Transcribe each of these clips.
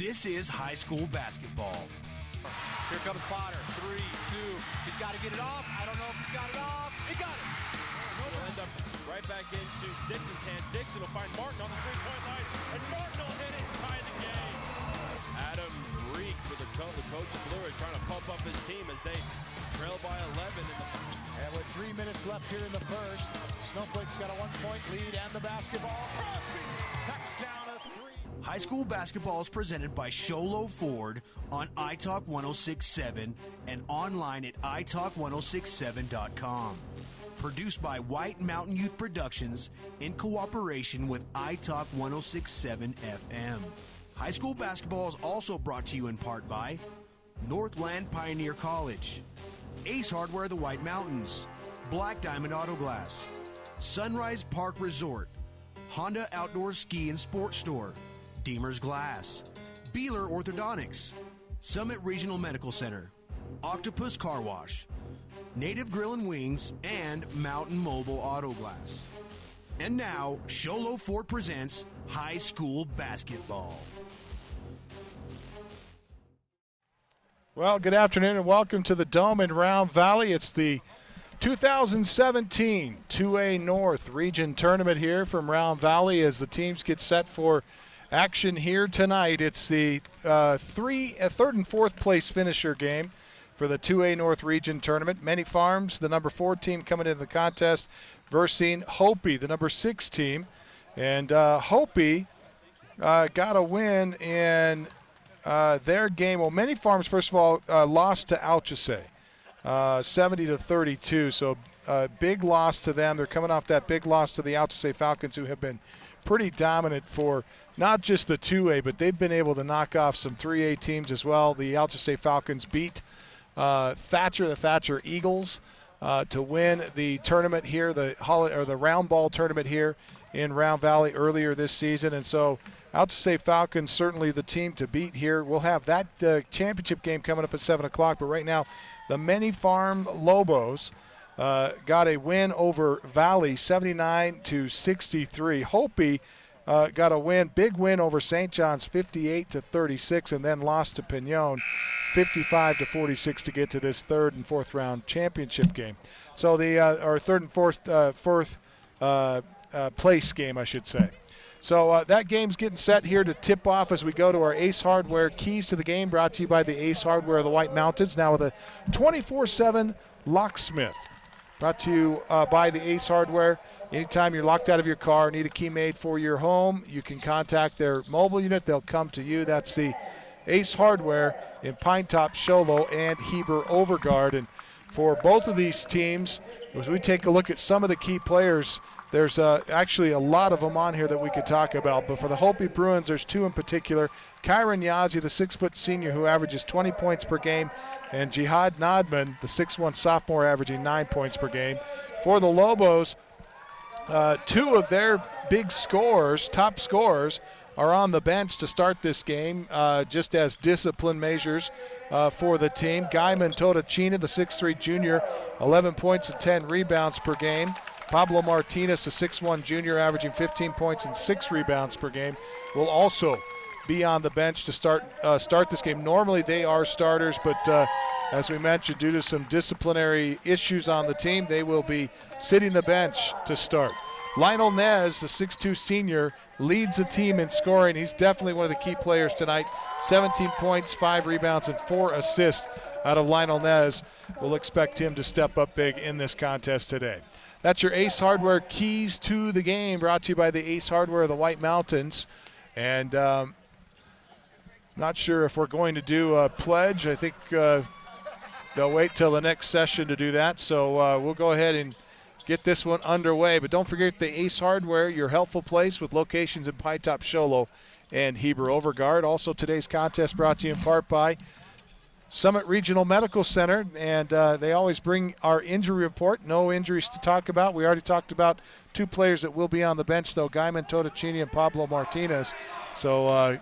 This is high school basketball. Here comes Potter. 3, 2. He's got to get it off. I don't know if he's got it off. He got it. He'll end up right back into Dixon's hand. Dixon will find Martin on the three-point line, and Martin will hit it and tie the game. Adam Reek for the coach of Blue Ridge trying to pump up his team as they trail by 11. And with 3 minutes left here in the first, Snowflake's got a 1-point lead and the basketball. Crosby knocks down a 3. High school basketball is presented by Sholo Ford on iTalk 1067 and online at iTalk1067.com. Produced by White Mountain Youth Productions in cooperation with iTalk 1067 FM. High school basketball is also brought to you in part by Northland Pioneer College, Ace Hardware the White Mountains, Black Diamond Auto Glass, Sunrise Park Resort, Honda Outdoor Ski and Sports Store, Deemer's Glass, Beeler Orthodontics, Summit Regional Medical Center, Octopus Car Wash, Native Grill and Wings, and Mountain Mobile Auto Glass. And now, Sholo Ford presents high school basketball. Well, good afternoon and welcome to the Dome in Round Valley. It's the 2017 2A North Region Tournament here from Round Valley as the teams get set for action here tonight. It's the third and fourth place finisher game for the 2A North Region Tournament. Many Farms, the number 4 team coming into the contest, versus Hopi, the number 6 team. And Hopi got a win in their game. Well, Many Farms, first of all, lost to Alchese, 70-32. So big loss to them. They're coming off that big loss to the Alchese Falcons, who have been pretty dominant for not just the 2A, but they've been able to knock off some 3A teams as well. The Alchese Falcons beat the Thatcher Eagles to win the tournament here, the round ball tournament here in Round Valley earlier this season. And so Alchese Falcons certainly the team to beat here. We'll have that championship game coming up at 7 o'clock, but right now the Many Farm Lobos got a win over Valley, 79-63. Hopi got a big win over St. John's, 58-36, and then lost to Pinon, 55-46 to get to this third and fourth round championship game. So our third and fourth place game, I should say. So that game's getting set here to tip off as we go to our Ace Hardware Keys to the Game, brought to you by the Ace Hardware of the White Mountains, now with a 24/7 locksmith. Brought to you by the Ace Hardware. Anytime you're locked out of your car, need a key made for your home, you can contact their mobile unit. They'll come to you. That's the Ace Hardware in Pine Top, Sholo, and Heber Overgard. And for both of these teams, as we take a look at some of the key players, there's actually a lot of them on here that we could talk about. But for the Hopi Bruins, there's 2 in particular. Kyron Yazzie, the 6-foot senior who averages 20 points per game, and Jihad Nadman, the 6'1 sophomore, averaging 9 points per game. For the Lobos, 2 of their big scorers, top scorers, are on the bench to start this game, just as discipline measures for the team. Guyman Totachina, the 6'3 junior, 11 points and 10 rebounds per game. Pablo Martinez, the 6'1 junior, averaging 15 points and 6 rebounds per game, will also be on the bench to start this game. Normally they are starters, but as we mentioned, due to some disciplinary issues on the team, they will be sitting the bench to start. Lionel Nez, the 6'2 senior, leads the team in scoring. He's definitely one of the key players tonight. 17 points, 5 rebounds, and 4 assists out of Lionel Nez. We'll expect him to step up big in this contest today. That's your Ace Hardware Keys to the Game, brought to you by the Ace Hardware of the White Mountains. And not sure if we're going to do a pledge. I think they'll wait till the next session to do that. So we'll go ahead and get this one underway. But don't forget the Ace Hardware, your helpful place with locations in Pine Top, Sholo, and Heber Overgard. Also today's contest brought to you in part by Summit Regional Medical Center, and they always bring our injury report. No injuries to talk about. We already talked about 2 players that will be on the bench, though, Guyman Totachini and Pablo Martinez. So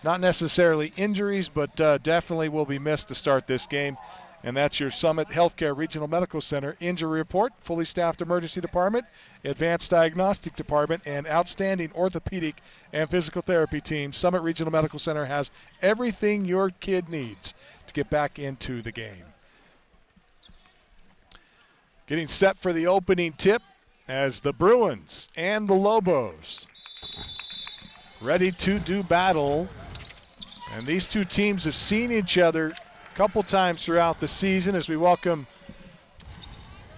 not necessarily injuries, but definitely will be missed to start this game. And that's your Summit Healthcare Regional Medical Center injury report, fully staffed emergency department, advanced diagnostic department, and outstanding orthopedic and physical therapy team. Summit Regional Medical Center has everything your kid needs to get back into the game. Getting set for the opening tip as the Bruins and the Lobos ready to do battle. And these two teams have seen each other couple times throughout the season as we welcome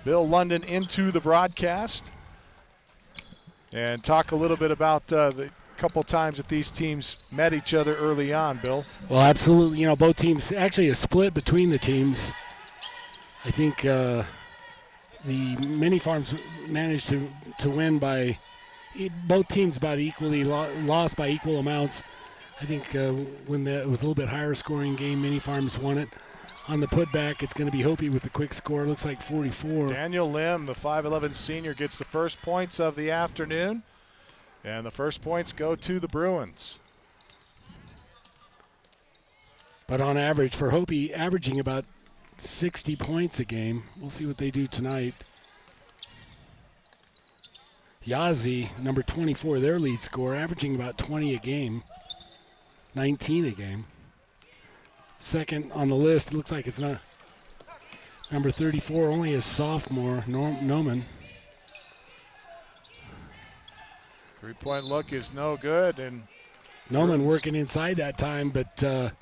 Bill London into the broadcast and talk a little bit about the couple times that these teams met each other early on, Bill. Well, absolutely. You know, both teams, actually a split between the teams. I think the Mini Farms managed to win by both teams about equally, lost by equal amounts. I think when it was a little bit higher scoring game, Mini Farms won it. On the putback, it's going to be Hopi with the quick score. Looks like 44. Daniel Lim, the 5'11 senior, gets the first points of the afternoon. And the first points go to the Bruins. But on average, for Hopi, averaging about 60 points a game. We'll see what they do tonight. Yazzie, number 24, their lead scorer, averaging about 20 a game. 19 a game. Second on the list, looks like it's not number 34, only a sophomore, Noman. Three-point look is no good, and Noman working inside that time, but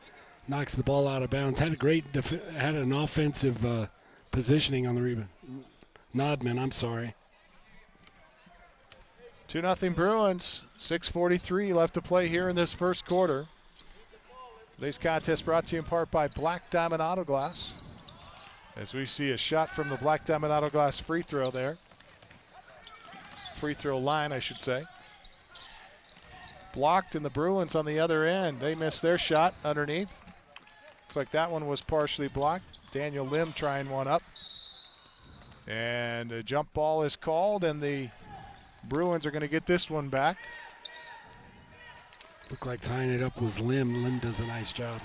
knocks the ball out of bounds. Had a great, had an offensive positioning on the rebound. Nodman, I'm sorry. 2-0 Bruins. 6:43 left to play here in this first quarter. Today's contest brought to you in part by Black Diamond Auto Glass. As we see a shot from the Black Diamond Auto Glass free throw there. Free throw line, I should say. Blocked, and the Bruins on the other end. They missed their shot underneath. Looks like that one was partially blocked. Daniel Lim trying one up. And a jump ball is called, and the Bruins are going to get this one back. Looked like tying it up was Lim. Lim does a nice job.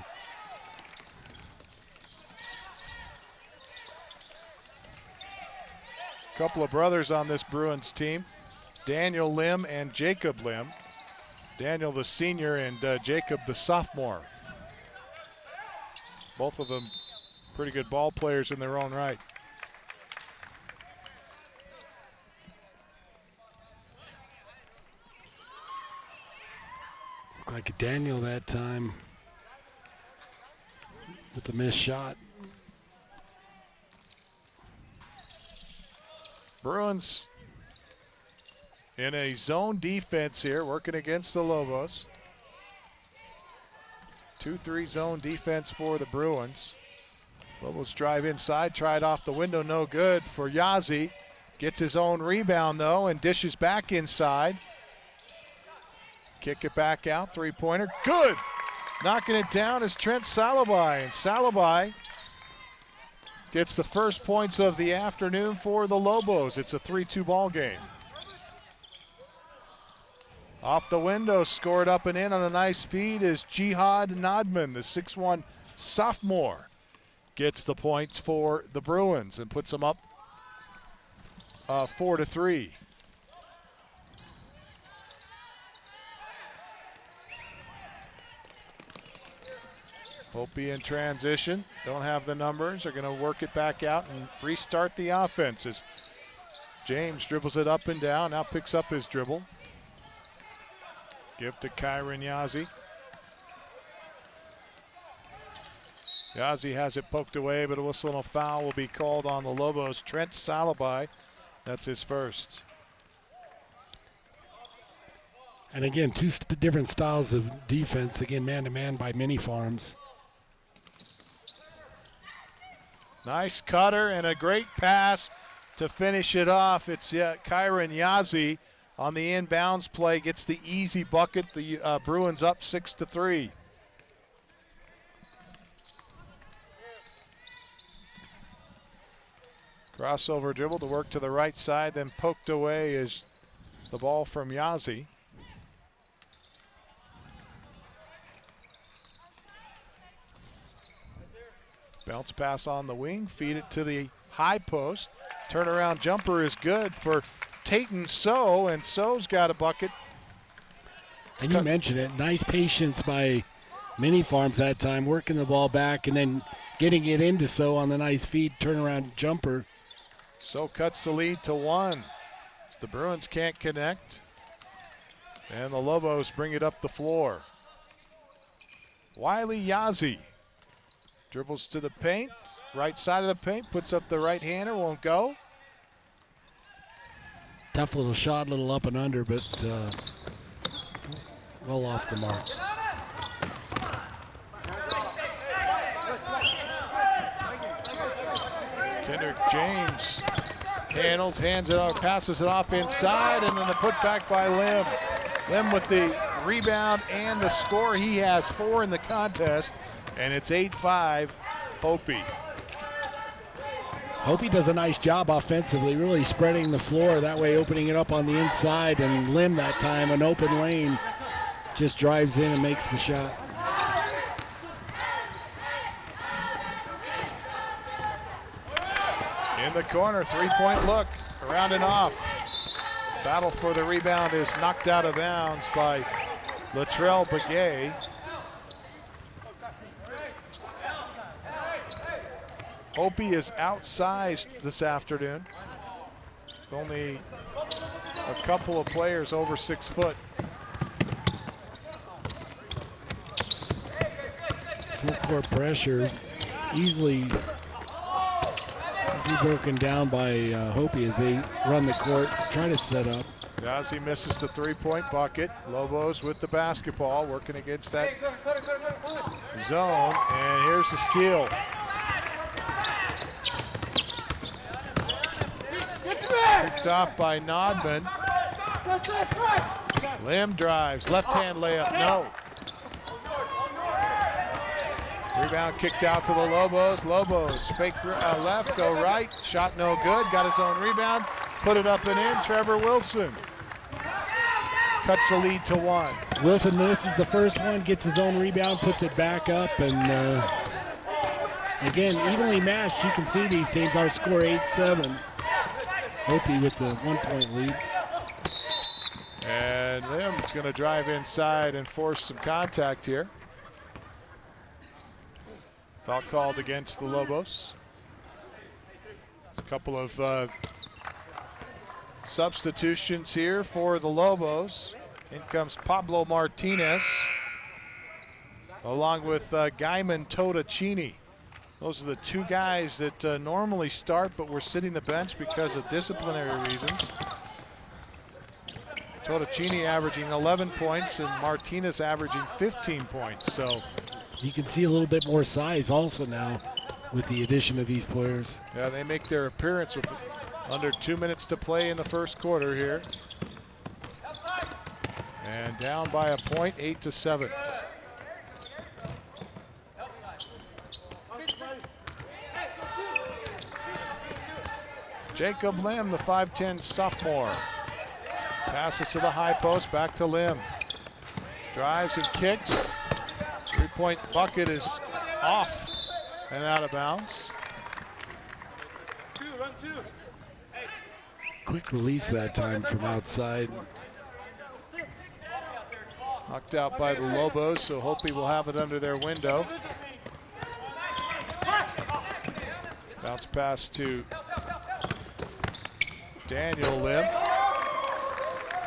Couple of brothers on this Bruins team. Daniel Lim and Jacob Lim. Daniel the senior and Jacob the sophomore. Both of them pretty good ball players in their own right. Looked like Daniel that time with the missed shot. Bruins in a zone defense here, working against the Lobos. 2-3 zone defense for the Bruins. Lobos drive inside, tried off the window, no good for Yazzie. Gets his own rebound though and dishes back inside. Kick it back out, three-pointer, good! Knocking it down is Trent Salabai, and Salabai gets the first points of the afternoon for the Lobos. It's a 3-2 ball game. Off the window, scored up and in on a nice feed is Jihad Nodman, the 6'1 sophomore. Gets the points for the Bruins and puts them up 4-3. Hopi in transition, don't have the numbers, are gonna work it back out and restart the offense as James dribbles it up and down, now picks up his dribble. Give to Kyron Yazzie. Yazzie has it poked away, but a whistle and a foul will be called on the Lobos. Trent Salabai, that's his first. And again, two different styles of defense, again, man-to-man by Mini Farms. Nice cutter and a great pass to finish it off. It's Kyron Yazzie on the inbounds play, gets the easy bucket. The Bruins up 6-3. Crossover dribble to work to the right side, then poked away is the ball from Yazzie. Bounce pass on the wing, feed it to the high post. Turnaround jumper is good for Tayton So, and So's got a bucket. And you mentioned it, nice patience by Mini Farms that time, working the ball back and then getting it into So on the nice feed, turnaround jumper. So cuts the lead to 1. The Bruins can't connect. And the Lobos bring it up the floor. Wiley Yazzie dribbles to the paint, right side of the paint, puts up the right-hander, won't go. Tough little shot, little up and under, but well off the mark. Kendrick James handles, hands it off, passes it off inside, and then the putback by Lim. Lim with the rebound and the score. He has 4 in the contest, and it's 8-5 Hopi. Hopi does a nice job offensively, really spreading the floor, that way opening it up on the inside, and Lim that time, an open lane, just drives in and makes the shot. In the corner, three-point look, around and off. Battle for the rebound is knocked out of bounds by Latrell Begay. Hopi is outsized this afternoon. Only a couple of players over 6 foot. Full court pressure, easily broken down by Hopi as they run the court, try to set up. Yazzie misses the three-point bucket. Lobos with the basketball, working against that zone, and here's the steal. Picked off by Nodman. Lim drives, left-hand layup, no. Rebound kicked out to the Lobos. Lobos fake left, go right. Shot no good. Got his own rebound. Put it up and in. Trevor Wilson cuts the lead to 1. Wilson misses the first one, gets his own rebound, puts it back up, and again, evenly matched. You can see these teams. Our score 8-7. Hopi with the 1-point lead. And Lim's going to drive inside and force some contact here. Foul called against the Lobos. A couple of substitutions here for the Lobos. In comes Pablo Martinez, along with Guyman Totacini. Those are the 2 guys that normally start, but were sitting the bench because of disciplinary reasons. Totacini averaging 11 points and Martinez averaging 15 points. So you can see a little bit more size also now with the addition of these players. yeah, they make their appearance with under 2 minutes to play in the first quarter here. And down by a point, 8-7. Jacob Lim, the 5'10 sophomore. Passes to the high post, back to Lim. Drives and kicks. Three-point bucket is off and out of bounds. Quick release that time from outside. Knocked out by the Lobos, so Hopi will have it under their window. Bounce pass to Daniel Lim.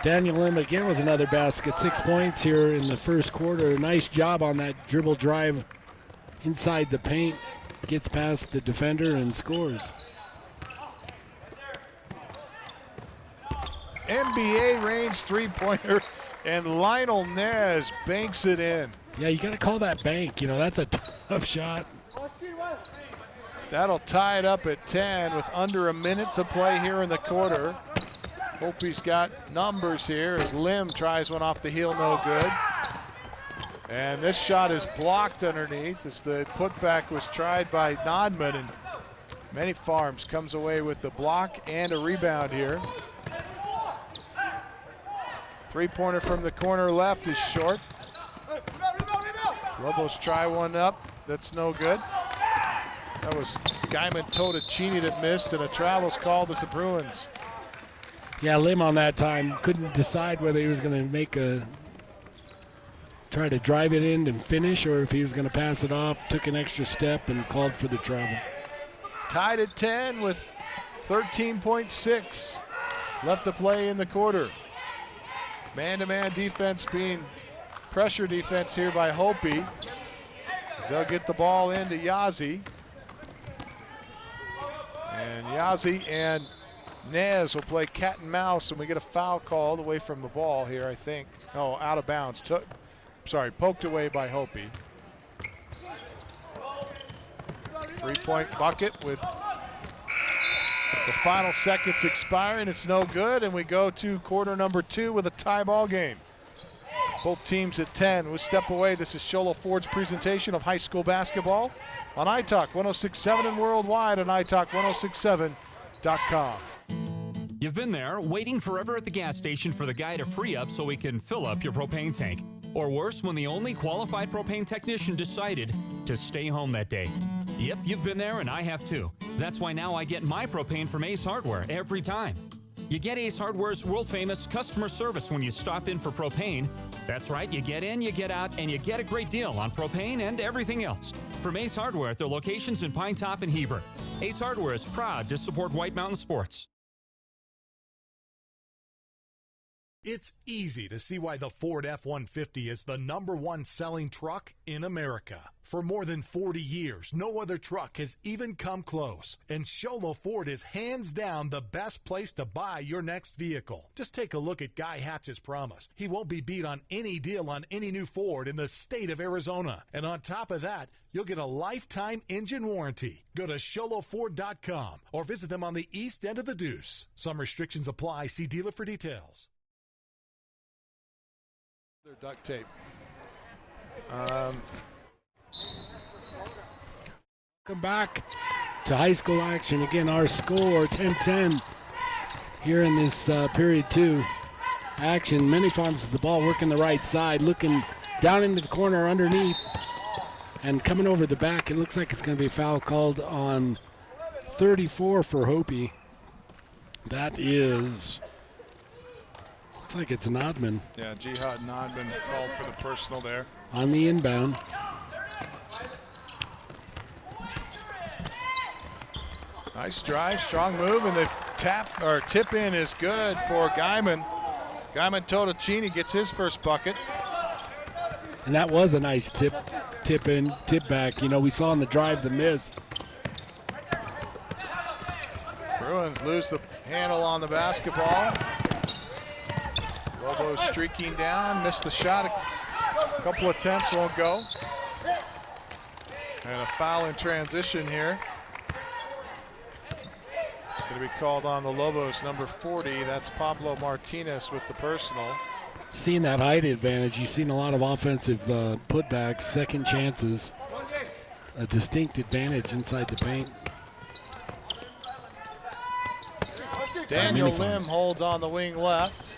Daniel Lim again with another basket. 6 points here in the first quarter. Nice job on that dribble drive inside the paint. Gets past the defender and scores. NBA range three-pointer, and Lionel Nez banks it in. Yeah, you got to call that bank. You know, that's a tough shot. That'll tie it up at 10 with under a minute to play here in the quarter. Hopi's got numbers here as Lim tries one off the heel, no good. And this shot is blocked underneath as the putback was tried by Nodman, and Many Farms comes away with the block and a rebound here. Three-pointer from the corner left is short. Lobos try one up, that's no good. That was Guyman Totacini that missed, and a travel's called as the Bruins. Yeah, Lim on that time couldn't decide whether he was going to try to drive it in and finish, or if he was going to pass it off, took an extra step and called for the travel. Tied at 10 with 13.6 left to play in the quarter. Man-to-man defense being pressure defense here by Hopi. They'll get the ball into Yazzie. And Yazzie and Nez will play cat and mouse, and we get a foul called away from the ball here, I think. Oh, out of bounds. Poked away by Hopi. 3-point bucket with the final seconds expiring. It's no good, and we go to quarter number 2 with a tie ball game. Both teams at 10. We'll step away. This is Sholo Ford's presentation of high school basketball on iTalk 106.7 and worldwide on iTalk1067.com. You've been there waiting forever at the gas station for the guy to free up so he can fill up your propane tank. Or worse, when the only qualified propane technician decided to stay home that day. Yep, you've been there and I have too. That's why now I get my propane from Ace Hardware every time. You get Ace Hardware's world-famous customer service when you stop in for propane. That's right, you get in, you get out, and you get a great deal on propane and everything else. From Ace Hardware at their locations in Pine Top and Heber. Ace Hardware is proud to support White Mountain Sports. It's easy to see why the Ford F-150 is the #1 selling truck in America. For more than 40 years, no other truck has even come close. And Sholo Ford is hands down the best place to buy your next vehicle. Just take a look at Guy Hatch's promise. He won't be beat on any deal on any new Ford in the state of Arizona. And on top of that, you'll get a lifetime engine warranty. Go to SholoFord.com or visit them on the east end of the Deuce. Some restrictions apply. See dealer for details. Their duct tape. Come back to high school action. Again, our score 10-10 here in this period 2 action. Many Farms with the ball working the right side, looking down into the corner underneath and coming over the back. It looks like it's going to be a foul called on 34 for Hopi. That is... looks like it's Nodman. Yeah, Jihad Nodman called for the personal there. On the inbound. Nice drive, strong move, and the tip in is good for Guyman. Guyman Totacini gets his first bucket. And that was a nice tip in, tip back. You know, we saw on the drive the miss. Bruins lose the handle on the basketball. Lobo streaking down, missed the shot. A couple attempts won't go. And a foul in transition here. Going to be called on the Lobos, number 40. That's Pablo Martinez with the personal. Seeing that height advantage, you've seen a lot of offensive putbacks, second chances, a distinct advantage inside the paint. Daniel Lim holds on the wing left.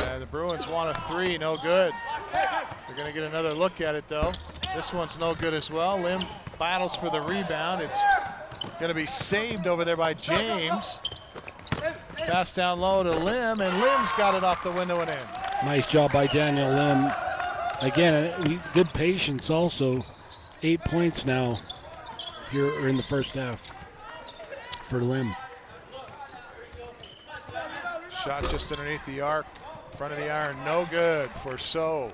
And the Bruins want a 3, no good. They're going to get another look at it though. This one's no good as well. Lim battles for the rebound. It's going to be saved over there by James. Pass down low to Lim, and Lim's got it off the window and in. Nice job by Daniel Lim. Again, good patience also. 8 points now here in the first half for Lim. Shot just underneath the arc, front of the iron, no good for So.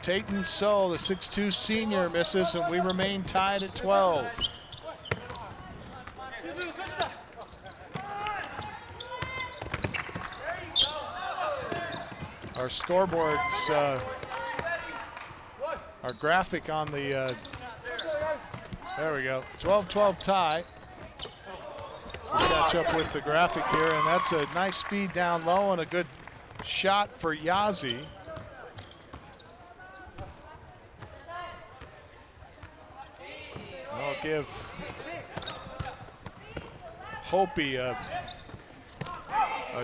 Tayton So, the 6'2 senior, misses, and we remain tied at 12. Our scoreboards, our graphic on the, there we go, 12-12 tie. We'll catch up with the graphic here, and that's a nice feed down low and a good shot for Yazzie. I'll give Hopi a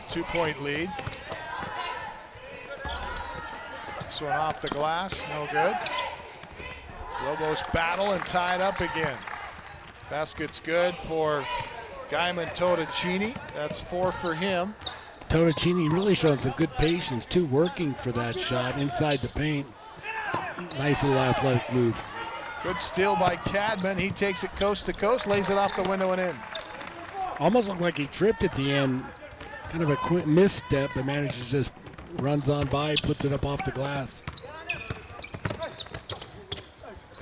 2-point lead. This one off the glass, no good. Lobos battle and tie it up again. Basket's good for Guyman Totacini. That's 4 for him. Totacini really showing some good patience, too, working for that shot inside the paint. Nice little athletic move. Good steal by Cadman. He takes it coast to coast, lays it off the window and in. Almost looked like he tripped at the end. Kind of a quick misstep, but manages to just runs on by, puts it up off the glass.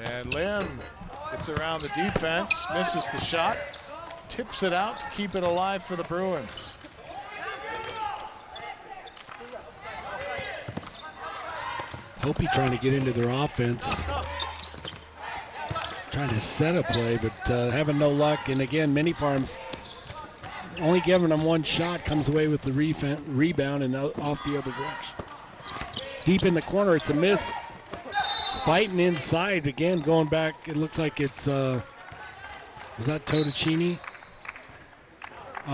And Lim gets around the defense, misses the shot, tips it out to keep it alive for the Bruins. Hopi trying to get into their offense. Trying to set a play, but having no luck. And again, Mini Farms only giving them one shot, comes away with the rebound and off the other bench. Deep in the corner, it's a miss. Fighting inside, again, going back. It looks like it's, was that Totacini?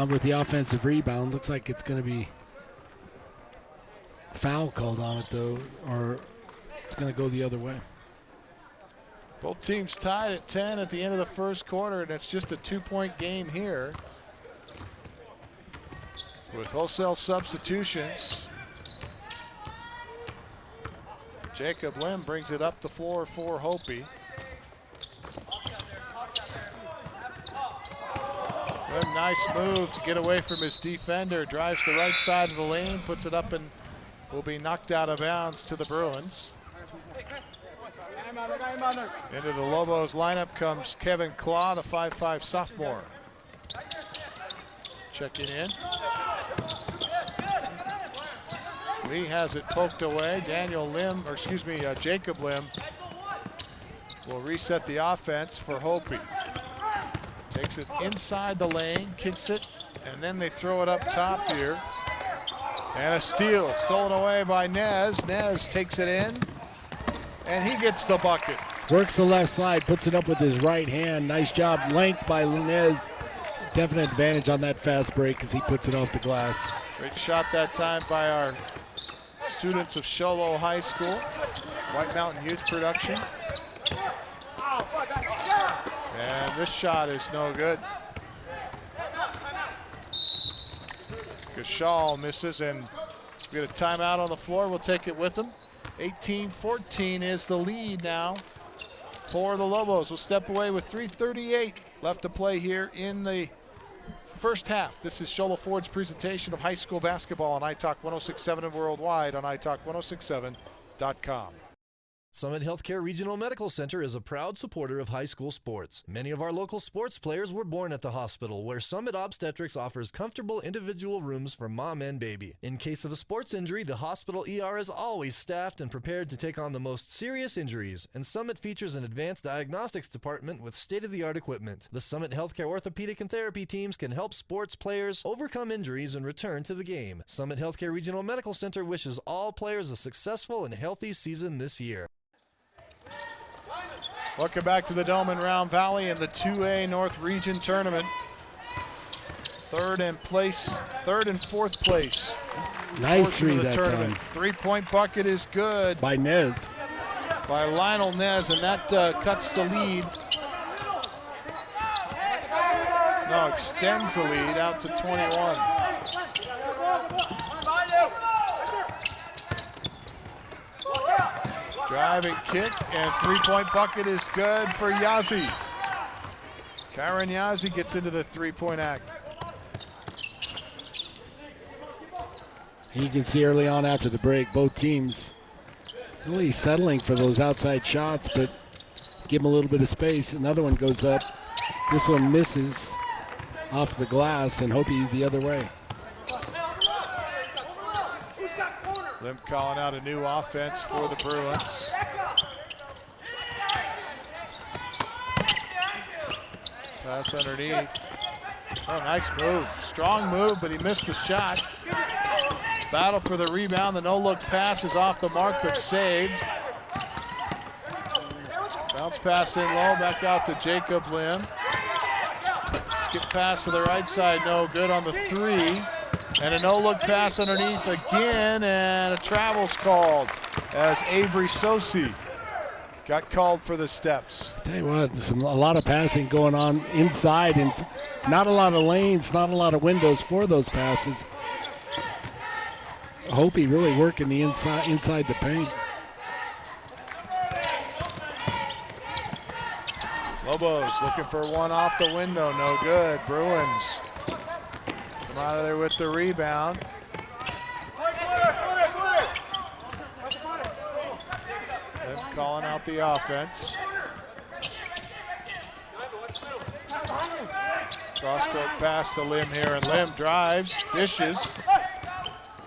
With the offensive rebound. Looks like it's going to be a foul called on it, though, or it's going to go the other way. Both teams tied at 10 at the end of the first quarter, and it's just a 2-point game here. With wholesale substitutions, Jacob Lim brings it up the floor for Hopi. Lim, nice move to get away from his defender, drives the right side of the lane, puts it up and will be knocked out of bounds to the Bruins. Into the Lobos lineup comes Kevin Claw, the 5'5" sophomore. Checking in. Lee has it poked away. Jacob Lim will reset the offense for Hopi. Takes it inside the lane, kicks it, and then they throw it up top here. And a steal, stolen away by Nez. Nez takes it in, and he gets the bucket. Works the left side, puts it up with his right hand. Nice job, length by Nez. Definite advantage on that fast break as he puts it off the glass. Great shot that time by our students of Show Low High School, White Mountain Youth Production. And this shot is no good. Gashal misses, and we get a timeout on the floor. We'll take it with them. 18-14 is the lead now for the Lobos. We'll step away with 3:38 left to play here in the first half. This is Shola Ford's presentation of high school basketball on iTalk 106.7 and worldwide on iTalk1067.com. Summit Healthcare Regional Medical Center is a proud supporter of high school sports. Many of our local sports players were born at the hospital, where Summit Obstetrics offers comfortable individual rooms for mom and baby. In case of a sports injury, the hospital ER is always staffed and prepared to take on the most serious injuries, and Summit features an advanced diagnostics department with state-of-the-art equipment. The Summit Healthcare orthopedic and therapy teams can help sports players overcome injuries and return to the game. Summit Healthcare Regional Medical Center wishes all players a successful and healthy season this year. Welcome back to the Dome in Round Valley in the 2A North Region Tournament. Third and fourth place. Nice three that tournament. time. 3-point bucket is good. By Nez. By Lionel Nez, and that cuts the lead. No, extends the lead out to 21. Driving kick, and 3-point bucket is good for Yazzie. Kyron Yazzie gets into the 3-point act. You can see early on after the break, both teams really settling for those outside shots, but give them a little bit of space. Another one goes up. This one misses off the glass, and Hopi the other way. Lim calling out a new offense for the Bruins. Pass underneath. Oh, nice move. Strong move, but he missed the shot. Battle for the rebound. The no-look pass is off the mark, but saved. Bounce pass in low, back out to Jacob Lim. Skip pass to the right side, no good on the three. And a no-look pass underneath again, and a travel's called as Avery Sosi got called for the steps. Tell you what, there's a lot of passing going on inside, and not a lot of lanes, not a lot of windows for those passes. Hopi really working the inside the paint. Lobos looking for one off the window, no good. Bruins come out of there with the rebound. Them calling out the offense. Cross-court pass to Lim here, and Lim drives, dishes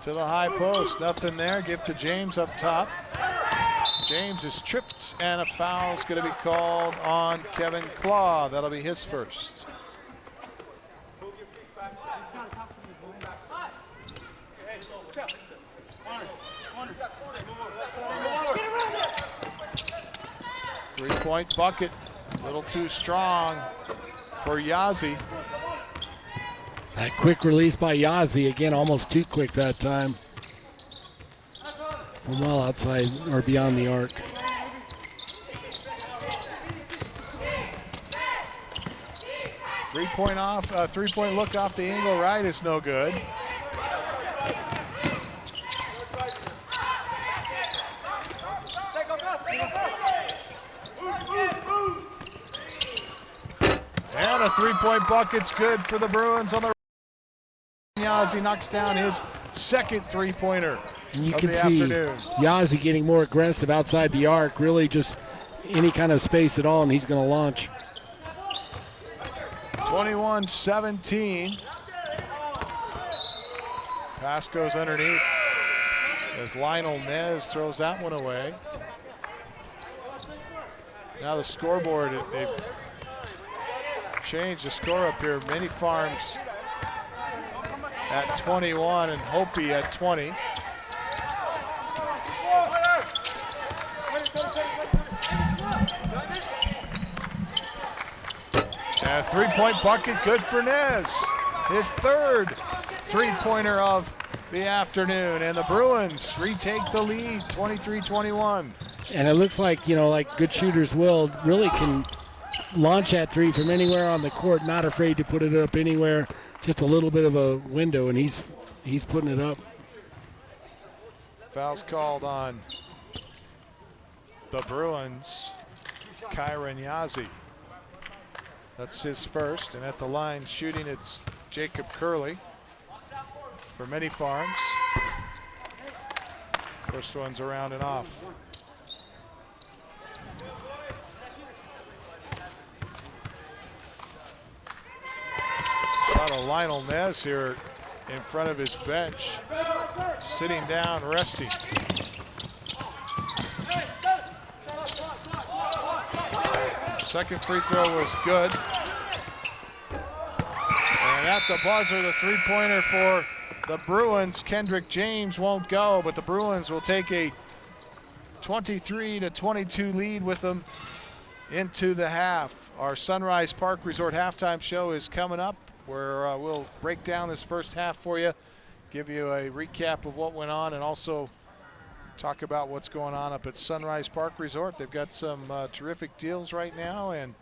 to the high post. Nothing there. Give to James up top. James is tripped, and a foul's going to be called on Kevin Claw. That'll be his first. Three-point bucket, a little too strong for Yazzie. That quick release by Yazzie, again, almost too quick that time. From well outside or beyond the arc. Three-point look off the angle right is no good. And a three-point bucket's good for the Bruins on the Yazzie knocks down his second three-pointer. And you can see Yazzie getting more aggressive outside the arc, really just any kind of space at all, and he's going to launch. 21-17. Pass goes underneath as Lionel Nez throws that one away. Now the scoreboard, they've changed the score up here. Many Farms at 21 and Hopi at 20. And a three-point bucket, good for Nez. His third three-pointer of the afternoon. And the Bruins retake the lead, 23-21. And it looks like, like good shooters will, really can launch that three from anywhere on the court, not afraid to put it up anywhere. Just a little bit of a window, and he's putting it up. Foul's called on the Bruins, Kyron Yazzie. That's his first, and at the line shooting, it's Jacob Curley for Many Farms. First one's around and off. Shot of Lionel Nez here in front of his bench, sitting down, resting. Second free throw was good. And at the buzzer, the three-pointer for the Bruins, Kendrick James won't go, but the Bruins will take a 23-22 lead with them into the half. Our Sunrise Park Resort halftime show is coming up, where we'll break down this first half for you, give you a recap of what went on, and also talk about what's going on up at Sunrise Park Resort. They've got some terrific deals right now, and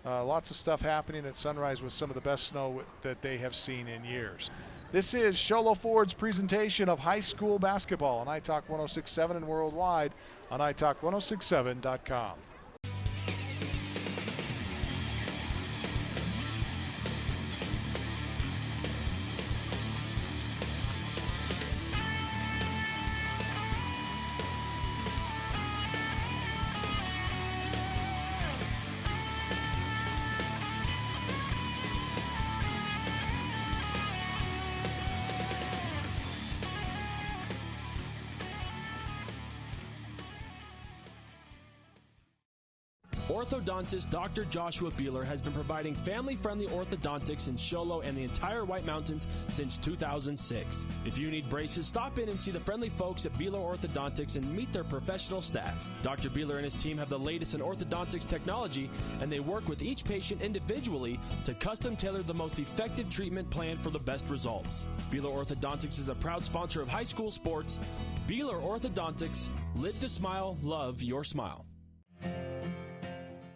lots of stuff happening at Sunrise with some of the best snow that they have seen in years. This is Sholo Ford's presentation of high school basketball on iTalk 106.7 and worldwide on iTalk1067.com. Orthodontist Dr. Joshua Beeler has been providing family-friendly orthodontics in Show Low and the entire White Mountains since 2006. If you need braces, stop in and see the friendly folks at Beeler Orthodontics and meet their professional staff. Dr. Beeler and his team have the latest in orthodontics technology, and they work with each patient individually to custom tailor the most effective treatment plan for the best results. Beeler Orthodontics is a proud sponsor of high school sports. Beeler Orthodontics, live to smile, love your smile.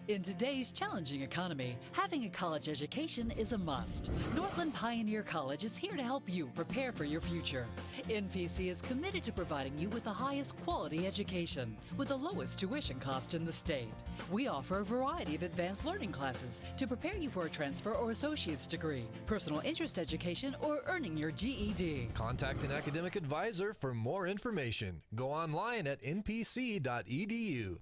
In today's challenging economy, having a college education is a must. Northland Pioneer College is here to help you prepare for your future. NPC is committed to providing you with the highest quality education with the lowest tuition cost in the state. We offer a variety of advanced learning classes to prepare you for a transfer or associate's degree, personal interest education, or earning your GED. Contact an academic advisor for more information. Go online at npc.edu.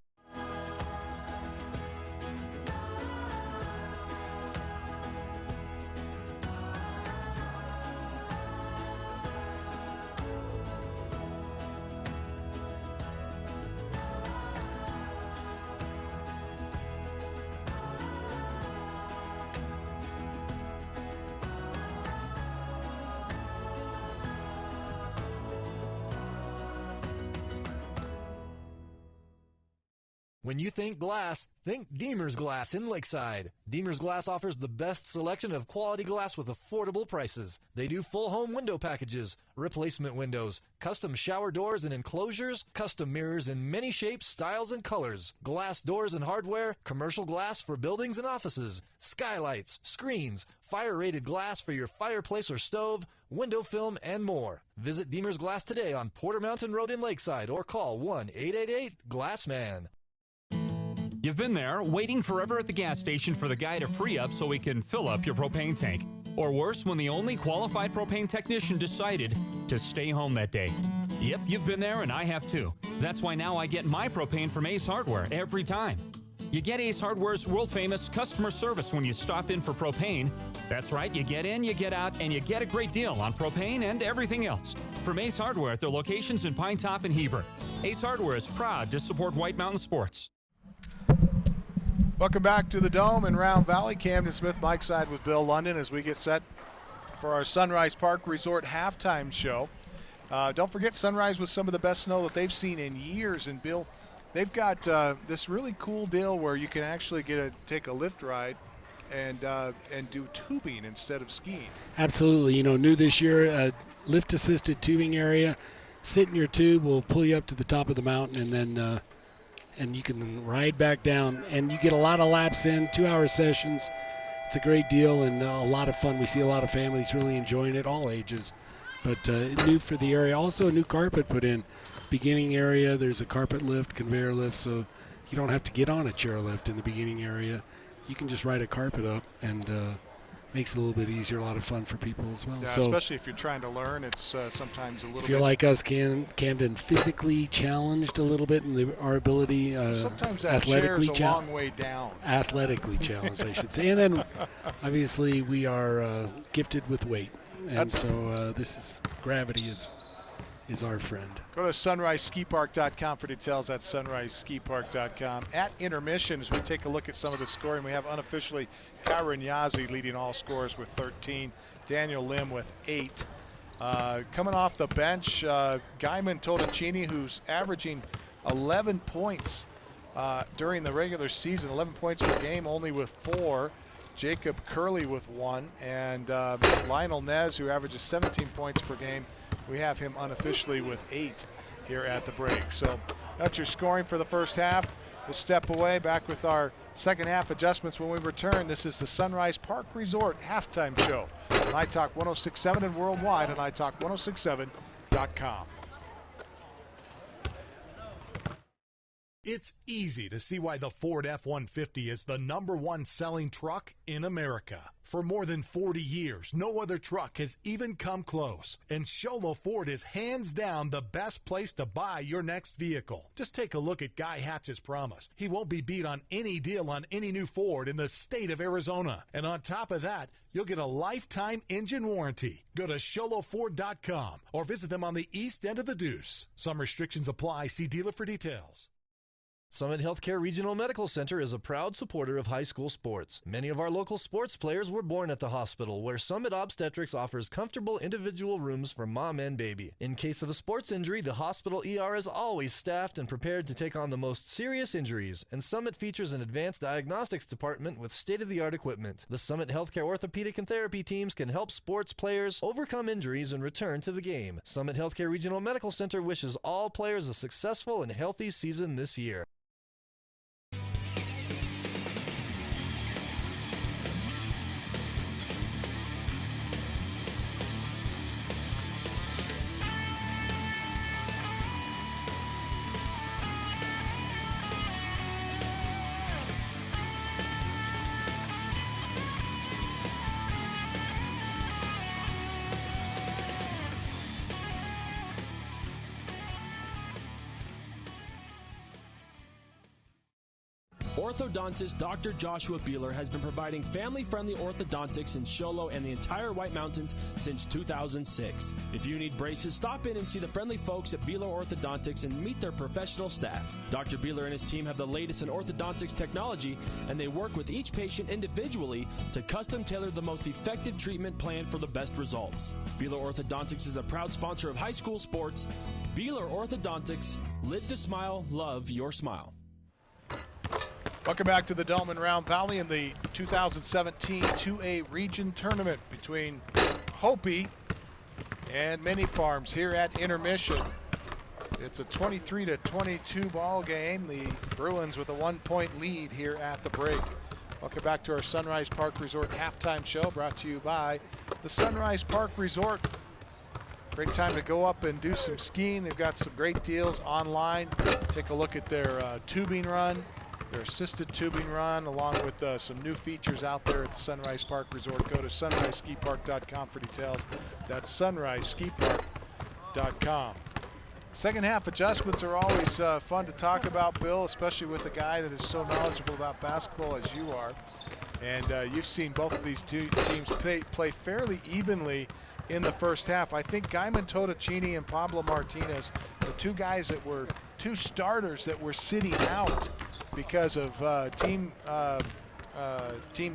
When you think glass, think Deemer's Glass in Lakeside. Deemer's Glass offers the best selection of quality glass with affordable prices. They do full home window packages, replacement windows, custom shower doors and enclosures, custom mirrors in many shapes, styles, and colors, glass doors and hardware, commercial glass for buildings and offices, skylights, screens, fire-rated glass for your fireplace or stove, window film, and more. Visit Deemer's Glass today on Porter Mountain Road in Lakeside or call 1-888-GLASSMAN. You've been there, waiting forever at the gas station for the guy to free up so he can fill up your propane tank. Or worse, when the only qualified propane technician decided to stay home that day. Yep, you've been there and I have too. That's why now I get my propane from Ace Hardware every time. You get Ace Hardware's world-famous customer service when you stop in for propane. That's right, you get in, you get out, and you get a great deal on propane and everything else. From Ace Hardware at their locations in Pine Top and Heber. Ace Hardware is proud to support White Mountain Sports. Welcome back to the Dome in Round Valley. Camden Smith, Mike Side with Bill London as we get set for our Sunrise Park Resort halftime show. Don't forget Sunrise with some of the best snow that they've seen in years. And Bill, they've got this really cool deal where you can actually take a lift ride and do tubing instead of skiing. Absolutely. You know, new this year, lift-assisted tubing area. Sit in your tube, we'll pull you up to the top of the mountain, and then and you can ride back down. And you get a lot of laps in, 2-hour sessions. It's a great deal and a lot of fun. We see a lot of families really enjoying it, all ages. But new for the area. Also a new carpet put in. Beginning area, there's a carpet lift, conveyor lift, so you don't have to get on a chairlift in the beginning area. You can just ride a carpet up, and makes it a little bit easier, a lot of fun for people as well. Yeah, so especially if you're trying to learn, it's sometimes a little bit. If you're like us, Camden, physically challenged a little bit in our ability, sometimes that athletically chair's a long way down. Athletically challenged, I should say. And then, obviously, we are gifted with weight, and so this is gravity is our friend. Go to sunriseskipark.com for details. At sunriseskipark.com. At intermissions, we take a look at some of the scoring. We have unofficially Kyron Yazzie leading all scorers with 13. Daniel Lim with 8. Coming off the bench, Guyman Totocini, who's averaging 11 points during the regular season, 11 points per game, only with 4. Jacob Curley with 1. And Lionel Nez, who averages 17 points per game. We have him unofficially with 8 here at the break. So that's your scoring for the first half. We'll step away, back with our second half adjustments when we return. This is the Sunrise Park Resort halftime show on iTalk 106.7 and worldwide on iTalk1067.com. It's easy to see why the Ford F-150 is the #1 selling truck in America. For more than 40 years, no other truck has even come close. And Sholo Ford is hands down the best place to buy your next vehicle. Just take a look at Guy Hatch's promise. He won't be beat on any deal on any new Ford in the state of Arizona. And on top of that, you'll get a lifetime engine warranty. Go to SholoFord.com or visit them on the east end of the Deuce. Some restrictions apply. See dealer for details. Summit Healthcare Regional Medical Center is a proud supporter of high school sports. Many of our local sports players were born at the hospital, where Summit Obstetrics offers comfortable individual rooms for mom and baby. In case of a sports injury, the hospital ER is always staffed and prepared to take on the most serious injuries, and Summit features an advanced diagnostics department with state-of-the-art equipment. The Summit Healthcare orthopedic and therapy teams can help sports players overcome injuries and return to the game. Summit Healthcare Regional Medical Center wishes all players a successful and healthy season this year. Orthodontist Dr. Joshua Beeler has been providing family-friendly orthodontics in Show Low and the entire White Mountains since 2006. If you need braces, stop in and see the friendly folks at Beeler Orthodontics and meet their professional staff. Dr. Beeler and his team have the latest in orthodontics technology, and they work with each patient individually to custom tailor the most effective treatment plan for the best results. Beeler Orthodontics is a proud sponsor of high school sports. Beeler Orthodontics, live to smile, love your smile. Welcome back to the Dolman Round Valley in the 2017 2A Region Tournament between Hopi and Many Farms here at intermission. It's a 23-22 ball game. The Bruins with a 1-point lead here at the break. Welcome back to our Sunrise Park Resort halftime show, brought to you by the Sunrise Park Resort. Great time to go up and do some skiing. They've got some great deals online. Take a look at their tubing run, their assisted tubing run, along with some new features out there at the Sunrise Park Resort. Go to sunriseskipark.com for details. That's sunriseskipark.com. Second half adjustments are always fun to talk about, Bill, especially with a guy that is so knowledgeable about basketball as you are. And you've seen both of these two teams play fairly evenly in the first half. I think Guyman Totocini and Pablo Martinez, the two guys that were two starters that were sitting out because of team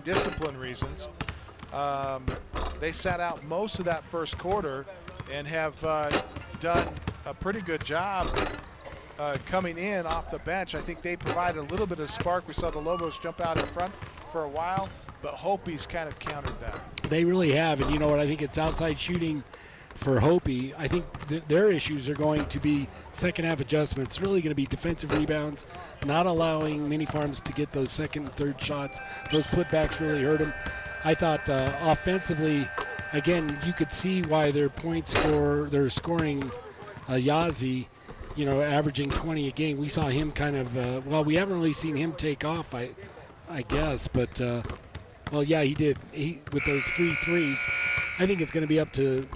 discipline reasons. They sat out most of that first quarter and have done a pretty good job coming in off the bench. I think they provided a little bit of spark. We saw the Lobos jump out in front for a while, but Hopi's kind of countered that. They really have, and you know what? I think it's outside shooting for Hopi. I think their issues are going to be second half adjustments, really going to be defensive rebounds, not allowing Many Farms to get those second and third shots. Those putbacks really hurt them. I thought offensively, again, you could see why their they're scoring Yazzie, you know, averaging 20 a game. We saw him kind of, we haven't really seen him take off, I guess, but well, yeah, he did. With those 3 threes, I think it's going to be up to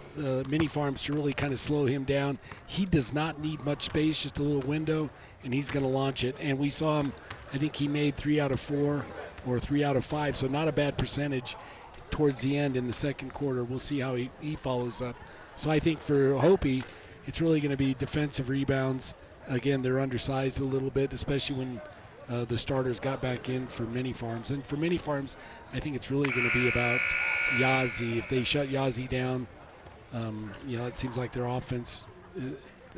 Many Farms to really kind of slow him down. He does not need much space, just a little window, and he's going to launch it. And we saw him, I think he made 3 out of 4 or 3 out of 5, so not a bad percentage towards the end in the second quarter. We'll see how he follows up. So I think for Hopi, it's really going to be defensive rebounds. Again, they're undersized a little bit, especially when the starters got back in for Many Farms. And for Many Farms, I think it's really going to be about Yazzie. If they shut Yazzie down, you know, it seems like their offense,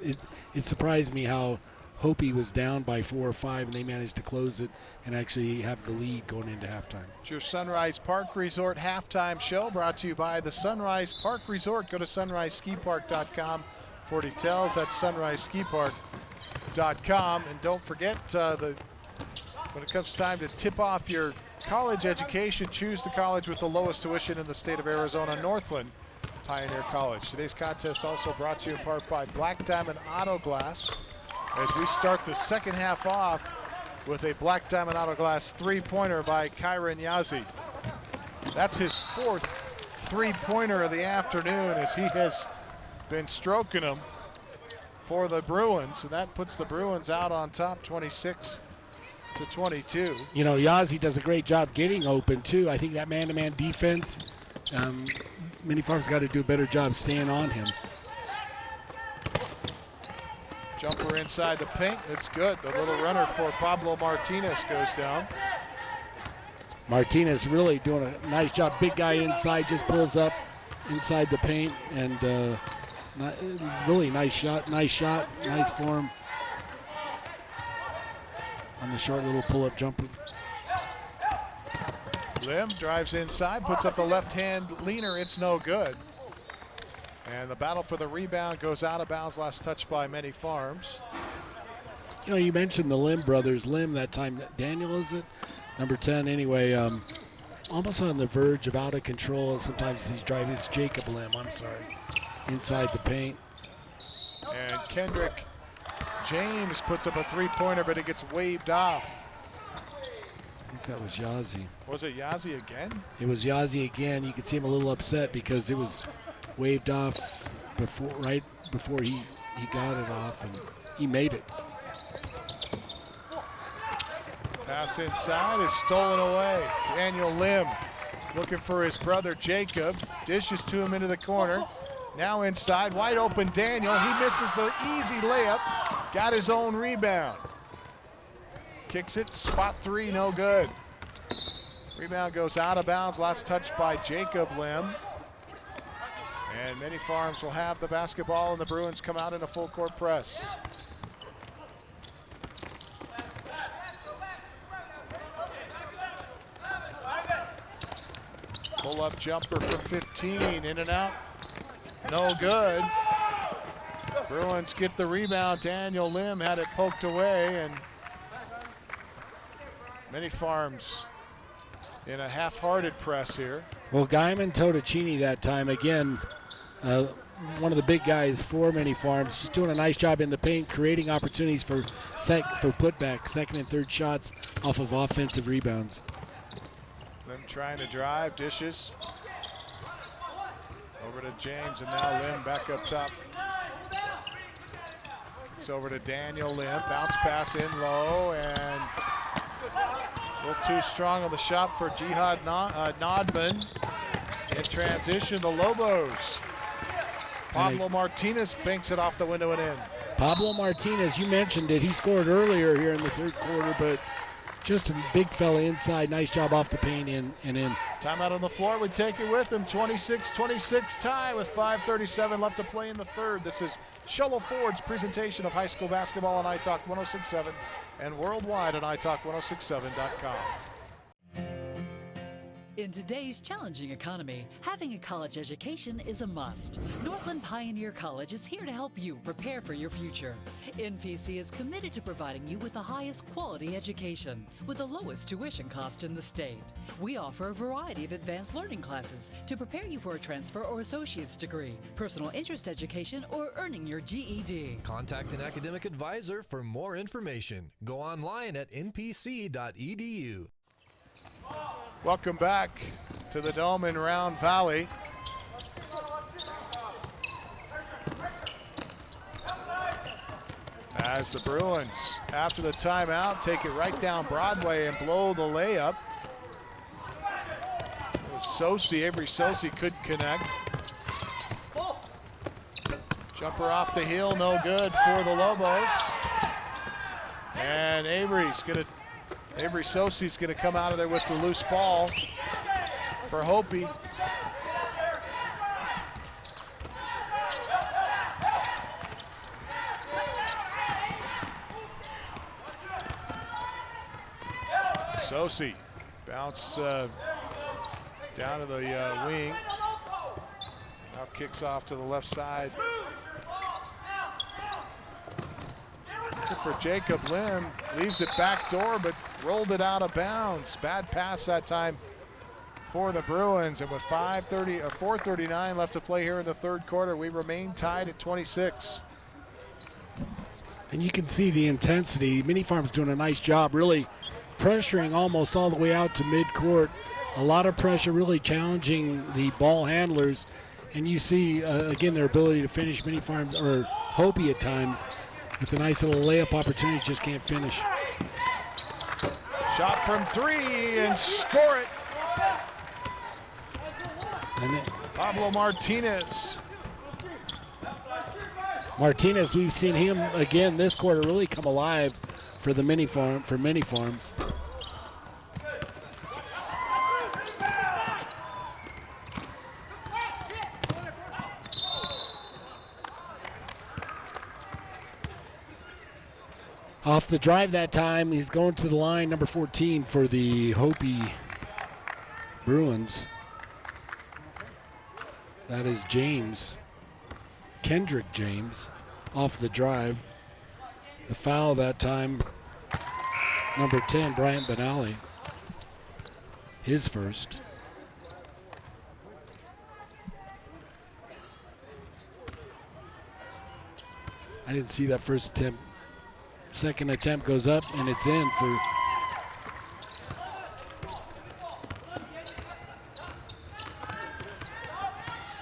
it surprised me how Hopi was down by 4 or 5 and they managed to close it and actually have the lead going into halftime. It's your Sunrise Park Resort halftime show, brought to you by the Sunrise Park Resort. Go to sunriseskipark.com for details. That's sunriseskipark.com. And don't forget, when it comes time to tip off your college education, choose the college with the lowest tuition in the state of Arizona, Northland Pioneer College. Today's contest also brought to you in part by Black Diamond Auto Glass, as we start the second half off with a Black Diamond Auto Glass three-pointer by Kyron Yazzie. That's his 4th three-pointer of the afternoon, as he has been stroking them for the Bruins, and that puts the Bruins out on top 26-22. You know, Yazzie does a great job getting open too. I think that man-to-man defense, Many Farms got to do a better job staying on him. Jumper inside the paint, that's good. The little runner for Pablo Martinez goes down. Martinez really doing a nice job. Big guy inside, just pulls up inside the paint, and really nice shot, nice form on the short little pull-up jumper. Lim drives inside, puts up the left-hand leaner, it's no good. And the battle for the rebound goes out of bounds, last touch by Many Farms. You know, you mentioned the Lim brothers. Lim that time, Daniel, is it? Number 10, anyway, almost on the verge of out of control. Sometimes he's driving. It's Jacob Lim, I'm sorry, inside the paint. And Kendrick James puts up a three-pointer, but it gets waved off. I think that was Yazzie. Was it Yazzie again? It was Yazzie again. You could see him a little upset because it was waved off right before he got it off, and he made it. Pass inside is stolen away. Daniel Lim looking for his brother Jacob. Dishes to him into the corner. Now inside, wide open Daniel. He misses the easy layup. Got his own rebound. Kicks it, spot three, no good. Rebound goes out of bounds. Last touch by Jacob Lim. And Many Farms will have the basketball, and the Bruins come out in a full court press. Pull-up jumper from 15, in and out. No good. Bruins get the rebound. Daniel Lim had it poked away, and Many Farms in a half-hearted press here. Well, Guyman Totocini that time, again, one of the big guys for Many Farms, just doing a nice job in the paint, creating opportunities for putback, second and third shots off of offensive rebounds. Lim trying to drive, dishes. Over to James, and now Lim back up top. It's over to Daniel Lim, bounce pass in low, and a little too strong on the shot for Jihad Nodman. In transition, the Lobos. Pablo Martinez banks it off the window and in. Pablo Martinez, you mentioned it, he scored earlier here in the third quarter, but just a big fella inside. Nice job off the paint and in. Timeout on the floor. We take it with him. 26-26 tie with 5:37 left to play in the third. This is Shola Ford's presentation of high school basketball on iTalk 106.7 and worldwide on iTalk1067.com. In today's challenging economy, having a college education is a must. Northland Pioneer College is here to help you prepare for your future. NPC is committed to providing you with the highest quality education with the lowest tuition cost in the state. We offer a variety of advanced learning classes to prepare you for a transfer or associate's degree, personal interest education, or earning your GED. Contact an academic advisor for more information. Go online at npc.edu. Welcome back to the Dome in Round Valley. As the Bruins, after the timeout, take it right down Broadway and blow the layup. Avery Sosi couldn't connect. Jumper off the heel, no good for the Lobos. And Avery Sosi's going to come out of there with the loose ball for Hopi. Sosi bounce down to the wing. Now kicks off to the left side. For Jacob Lim, leaves it back door, but rolled it out of bounds. Bad pass that time for the Bruins, and with 4:39 left to play here in the third quarter, we remain tied at 26. And you can see the intensity. Many Farms doing a nice job, really pressuring almost all the way out to midcourt. A lot of pressure, really challenging the ball handlers, and you see again their ability to finish. Many Farms, or Hopi at times, with a nice little layup opportunity, just can't finish. Shot from three and score it. And Pablo Martinez. Martinez, we've seen him again this quarter really come alive for Many Farms. Off the drive that time, he's going to the line, number 14 for the Hopi Bruins. That is James, Kendrick James, off the drive. The foul that time, number 10, Bryant Benally, his first. I didn't see that first attempt. Second attempt goes up and it's in for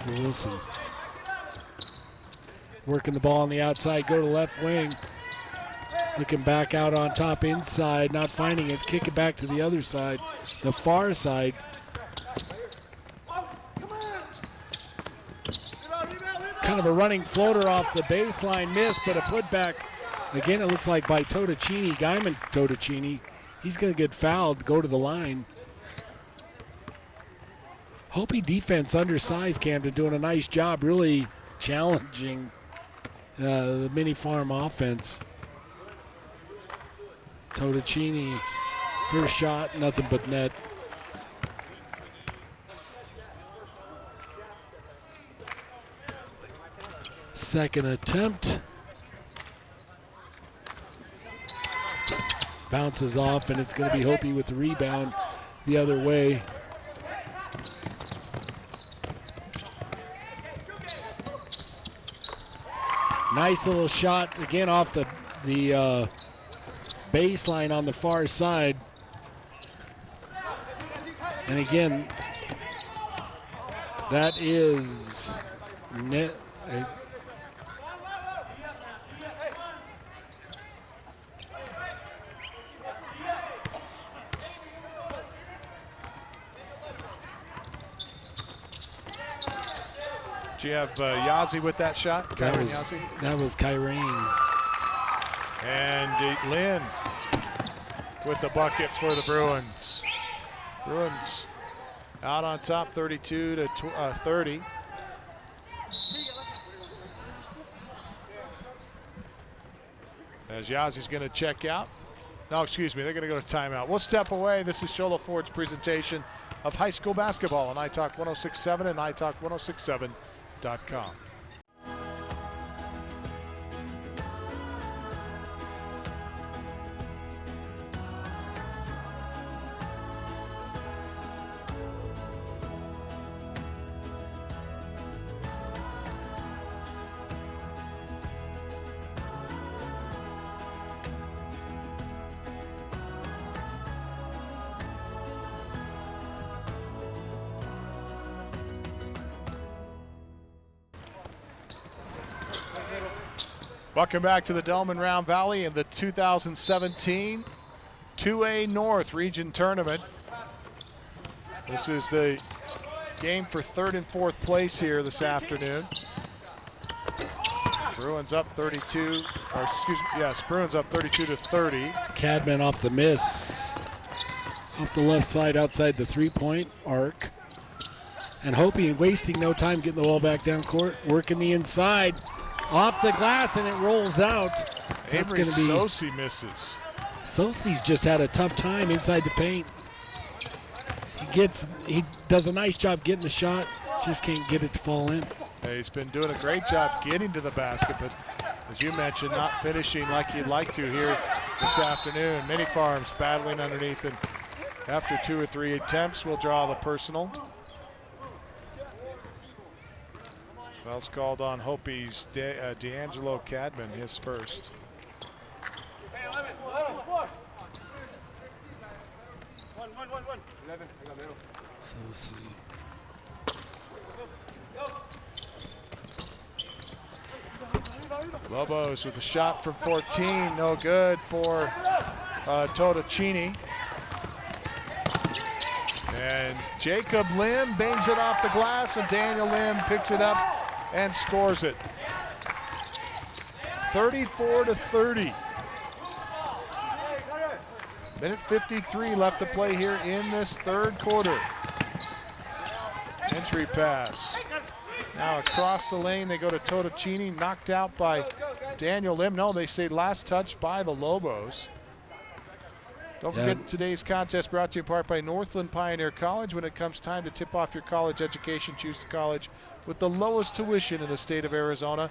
Wilson. Working the ball on the outside, go to left wing. Looking back out on top inside, not finding it, kick it back to the other side, the far side. Kind of a running floater off the baseline, miss, but a putback. Again, it looks like by Totocini, Guyman Totocini. He's going to get fouled, go to the line. Hopi defense undersized, Camden, doing a nice job, really challenging the Mini Farm offense. Totocini, first shot, nothing but net. Second attempt. Bounces off, and it's going to be Hopi with the rebound the other way. Nice little shot, again off the baseline on the far side. And again, that is net. Do you have Yazzie with that shot? That was Kyrene. And Lynn with the bucket for the Bruins. Bruins out on top, 32 to 30. As Yazzie's going to check out. No, excuse me, they're going to go to timeout. We'll step away. This is Shola Ford's presentation of high school basketball on iTalk 106.7 and iTalk1067.com. Welcome back to the Delman Round Valley in the 2017 2A North Region Tournament. This is the game for third and fourth place here this afternoon. Bruins up 32, or excuse me, yes, Bruins up 32 to 30. Cadman off the miss, off the left side outside the three-point arc. And Hopi wasting no time getting the ball back down court, working the inside. Off the glass, and it rolls out. That's going to be Sosi misses. Sosi's just had a tough time inside the paint. He does a nice job getting the shot, just can't get it to fall in. He's been doing a great job getting to the basket, but as you mentioned, not finishing like you'd like to here this afternoon. Many Farms battling underneath, and after 2 or 3 attempts, we'll draw the personal. Foul's called on Hopi's D'Angelo Cadman, his first. Sosi. Lobos with a shot from 14, no good for Totocini. And Jacob Lim bangs it off the glass, and Daniel Lim picks it up and scores it. 34 to 30. Minute 53 left to play here in this third quarter. Entry pass. Now across the lane, they go to Totocini, knocked out by Daniel Lim. No, they say last touch by the Lobos. Don't forget today's contest brought to you in part by Northland Pioneer College. When it comes time to tip off your college education, choose the college with the lowest tuition in the state of Arizona,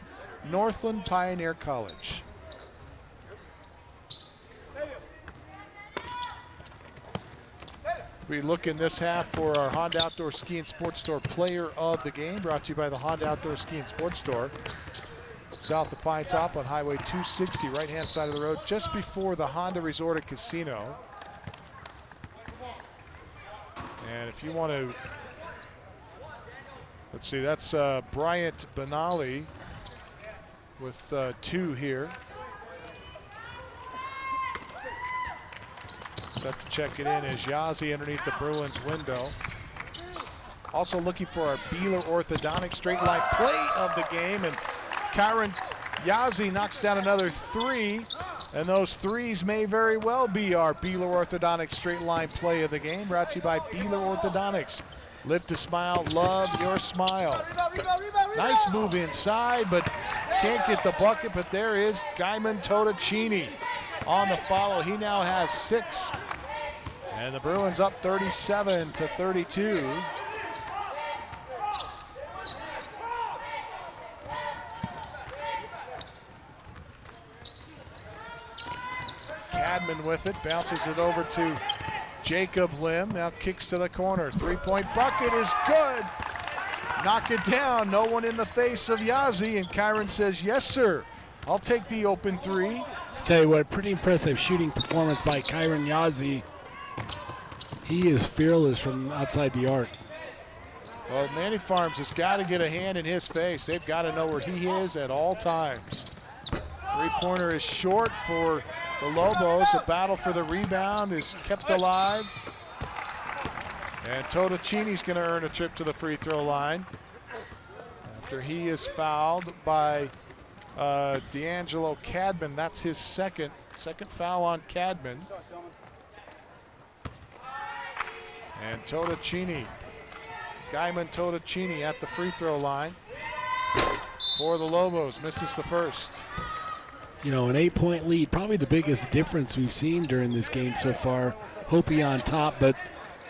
Northland Pioneer College. We look in this half for our Honda Outdoor Ski and Sports Store Player of the Game, brought to you by the Honda Outdoor Ski and Sports Store. South of Pine Top on Highway 260, right-hand side of the road, just before the Honda Resort and Casino. And if you want to, let's see, that's Bryant Benali with 2 here. Set to check it in is Yazzie underneath the Bruins window. Also looking for our Beeler orthodontic straight line play of the game, and Kyron Yazzie knocks down another 3, and those 3s may very well be our Beeler orthodontic straight line play of the game, brought to you by Beeler Orthodontics. Live to smile, love your smile. Nice move inside, but can't get the bucket, but there is Guyman Totocini on the follow. He now has 6, and the Bruins up 37-32. Cadman with it, bounces it over to Jacob Lim, now kicks to the corner. 3-point bucket is good. Knock it down, no one in the face of Yazzie, and Kyron says, yes, sir. I'll take the open 3. I'll tell you what, pretty impressive shooting performance by Kyron Yazzie. He is fearless from outside the arc. Well, Manny Farms has got to get a hand in his face. They've got to know where he is at all times. 3-pointer is short for the Lobos. The battle for the rebound is kept alive. And Totocini's going to earn a trip to the free throw line after he is fouled by D'Angelo Cadman. That's his second foul on Cadman. And Totocini, Guyman Totocini at the free throw line for the Lobos, misses the first. You know, an 8-point lead, probably the biggest difference we've seen during this game so far. Hopi on top, but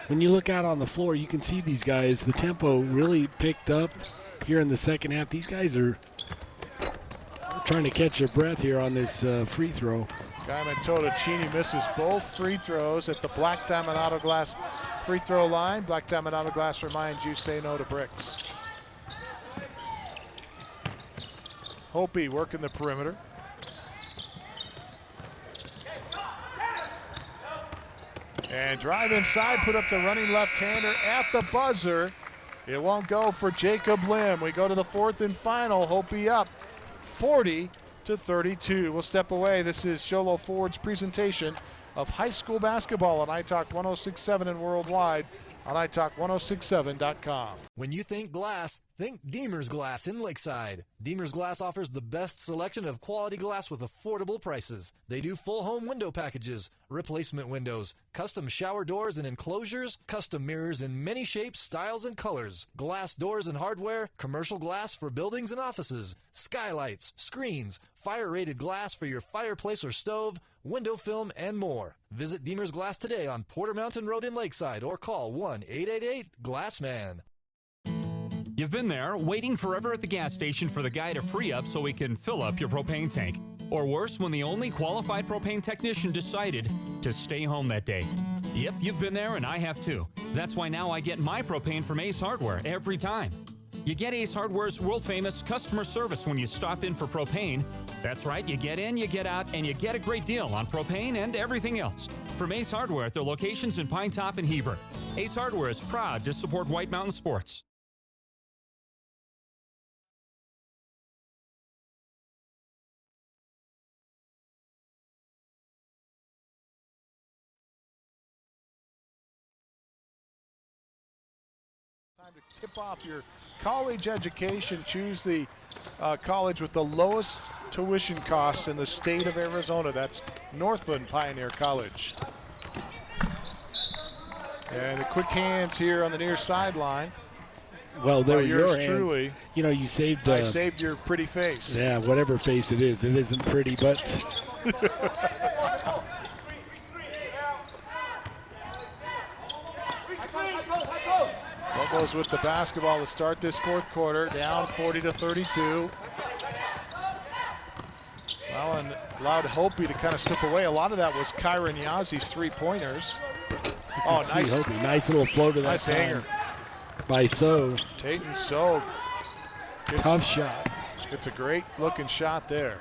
when you look out on the floor, you can see these guys, the tempo really picked up here in the second half. These guys are trying to catch their breath here on this free throw. Guyman Totocini misses both free throws at the Black Diamond Auto Glass free throw line. Black Diamond Auto Glass reminds you, say no to bricks. Hopi working the perimeter. And drive inside, put up the running left-hander at the buzzer. It won't go for Jacob Lim. We go to the fourth and final. Hopi up 40-32. We'll step away. This is Sholo Ford's presentation of high school basketball on iTalk 106.7 and worldwide on iTalk1067.com. When you think glass, think Deemer's Glass in Lakeside. Deemer's Glass offers the best selection of quality glass with affordable prices. They do full home window packages, replacement windows, custom shower doors and enclosures, custom mirrors in many shapes, styles, and colors, glass doors and hardware, commercial glass for buildings and offices, skylights, screens, fire-rated glass for your fireplace or stove, window film, and more. Visit Deemer's Glass today on Porter Mountain Road in Lakeside or call 1-888-GLASSMAN. You've been there, waiting forever at the gas station for the guy to free up so he can fill up your propane tank. Or worse, when the only qualified propane technician decided to stay home that day. Yep, you've been there and I have too. That's why now I get my propane from Ace Hardware every time. You get Ace Hardware's world-famous customer service when you stop in for propane. That's right, you get in, you get out, and you get a great deal on propane and everything else. From Ace Hardware at their locations in Pine Top and Heber. Ace Hardware is proud to support White Mountain Sports. Time to tip off your college education. Choose the college with the lowest tuition costs in the state of Arizona. That's Northland Pioneer College. And the quick hands here on the near sideline. Well, they're yours your truly. hands. You know, you saved. I saved your pretty face. Yeah, whatever face it is. It isn't pretty, but. Lobos with the basketball to start this fourth quarter, down 40-32. Well, and allowed Hopi to kind of slip away. A lot of that was Kyron Yazzie's three-pointers. Oh, nice. Hopi. Nice little flow to that nice time hanger by So. Tayton So. Tough shot. It's a great looking shot there.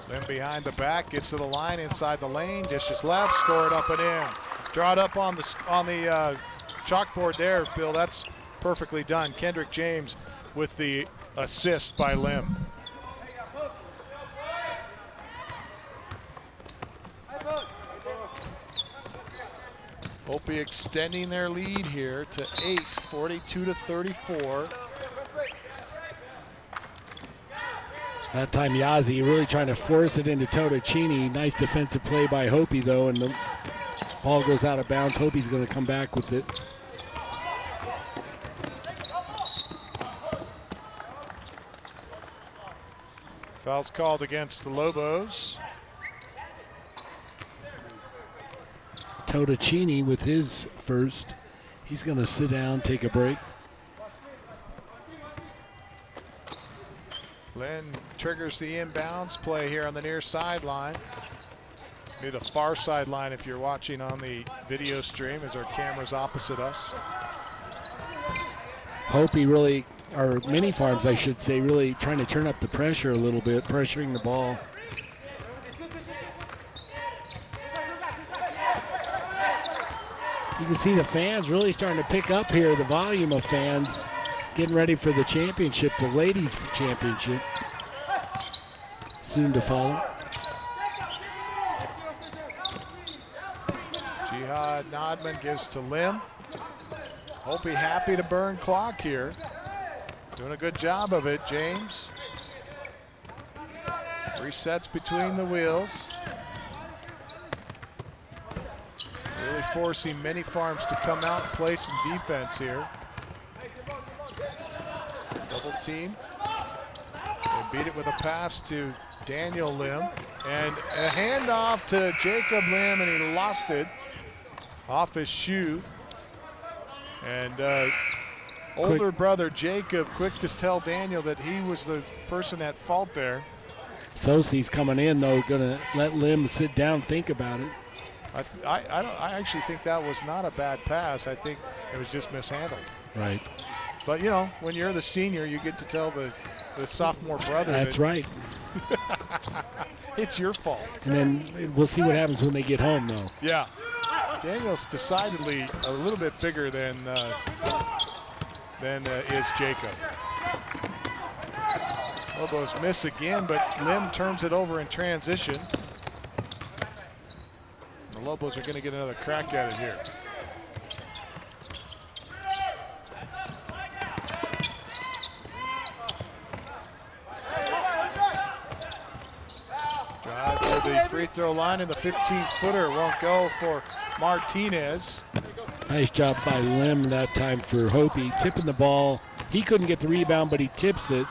Then behind the back, gets to the line inside the lane, dishes left, score it up and in. Draw it up on the chalkboard there, Bill. That's perfectly done. Kendrick James with the assist by Lim. Hopi extending their lead here to 8, 42-34. That time Yazzie really trying to force it into Totocini. Nice defensive play by Hopi though, and the ball goes out of bounds. Hopi's going to come back with it. Foul's called against the Lobos. Totocini with his first. He's going to sit down, take a break. Lynn triggers the inbounds play here on the near sideline. Be the far sideline if you're watching on the video stream, as our camera's opposite us. Hopi really, or Mini Farms I should say, really trying to turn up the pressure a little bit, pressuring the ball. You can see the fans really starting to pick up here, the volume of fans getting ready for the championship, the ladies' championship. Soon to follow. Jihad Nodman gives to Lim. Hopi happy to burn clock here. Doing a good job of it, James. Resets between the wheels. Really forcing Many Farms to come out and play some defense here. Double team. They beat it with a pass to Daniel Lim. And a handoff to Jacob Lim, and he lost it off his shoe. And older brother Jacob quick to tell Daniel that he was the person at fault there. Sosi's coming in though, gonna let Lim sit down, think about it. I actually think that was not a bad pass. I think it was just mishandled. Right. But you know, when you're the senior, you get to tell the sophomore brother. That's right. It's your fault. And then we'll see what happens when they get home though. Yeah. Daniel's decidedly a little bit bigger than is Jacob. Lobos miss again, but Lim turns it over in transition. The Lobos are going to get another crack at it here. Drive to the free throw line, and the 15-footer won't go for Martinez. Nice job by Lim that time for Hopi, tipping the ball. He couldn't get the rebound, but he tips it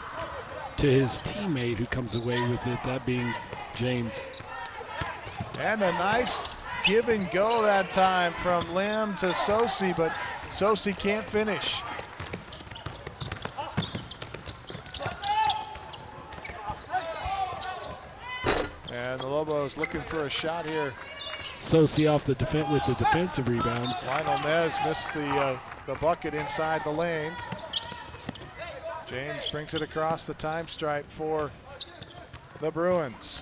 to his teammate who comes away with it, that being James. And a nice give and go that time from Lim to Sosi, but Sosi can't finish. And the Lobos looking for a shot here. Sosi off the with the defensive rebound. Lionel Nez missed the bucket inside the lane. James brings it across the time stripe for the Bruins.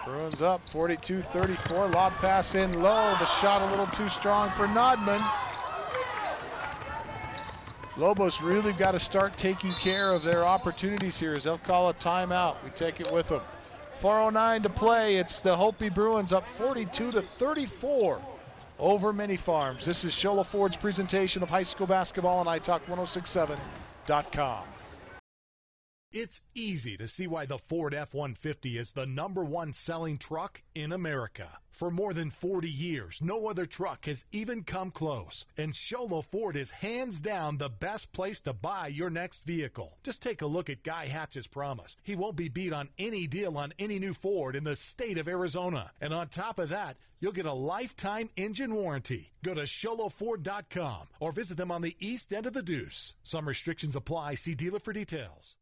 Bruins up 42-34. Lob pass in low. The shot a little too strong for Nodman. Lobos really got to start taking care of their opportunities here as they'll call a timeout. We take it with them. 4:09 to play. It's the Hopi Bruins up 42-34 over Many Farms. This is Shola Ford's presentation of high school basketball on iTalk1067.com. It's easy to see why the Ford F-150 is the #1 selling truck in America. For more than 40 years, no other truck has even come close. And Shola Ford is hands down the best place to buy your next vehicle. Just take a look at Guy Hatch's promise. He won't be beat on any deal on any new Ford in the state of Arizona. And on top of that, you'll get a lifetime engine warranty. Go to SholoFord.com or visit them on the east end of the Deuce. Some restrictions apply. See dealer for details.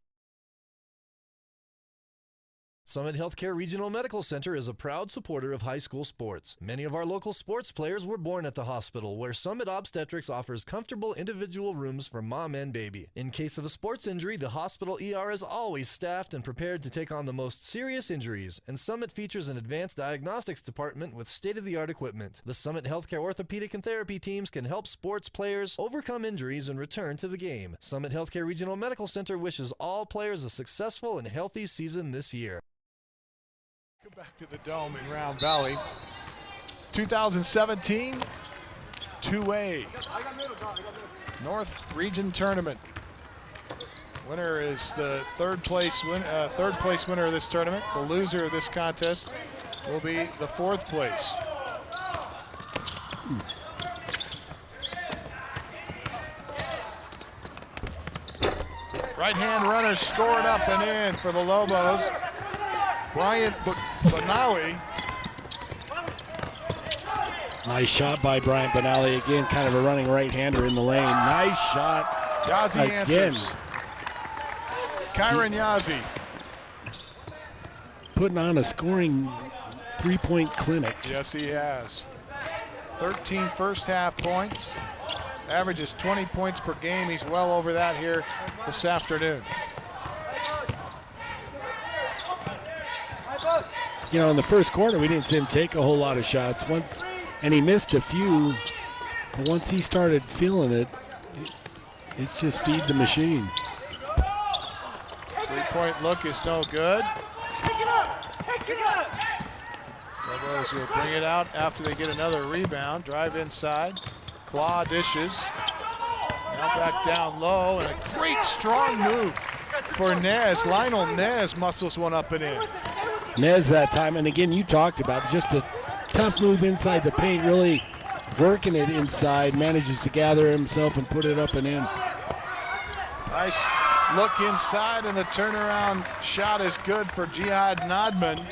Summit Healthcare Regional Medical Center is a proud supporter of high school sports. Many of our local sports players were born at the hospital, where Summit Obstetrics offers comfortable individual rooms for mom and baby. In case of a sports injury, the hospital ER is always staffed and prepared to take on the most serious injuries, and Summit features an advanced diagnostics department with state-of-the-art equipment. The Summit Healthcare orthopedic and therapy teams can help sports players overcome injuries and return to the game. Summit Healthcare Regional Medical Center wishes all players a successful and healthy season this year. Come back to the Dome in Round Valley. 2017 2A North Region Tournament. Winner is the third place winner of this tournament. The loser of this contest will be the 4th place. Right-hand runner scored up and in for the Lobos. Bryant Benali. Nice shot by Bryant Benali. Again, kind of a running right-hander in the lane. Nice shot. Yazzie again. answers. Kyron Yazzie. Putting on a scoring three-point clinic. Yes, he has. 13 first half points. Averages 20 points per game. He's well over that here this afternoon. You know, in the first quarter, we didn't see him take a whole lot of shots. And he missed a few. But once he started feeling it, it's just feed the machine. 3-point look is no good. Lobos will bring it out after they get another rebound. Drive inside. Claw dishes. Now back down low, and a great strong move for Nez. Lionel Nez muscles one up and in. Nez that time, and again, you talked about it, just a tough move inside the paint, really working it inside, manages to gather himself and put it up and in. Nice look inside, and the turnaround shot is good for Jihad Nadman.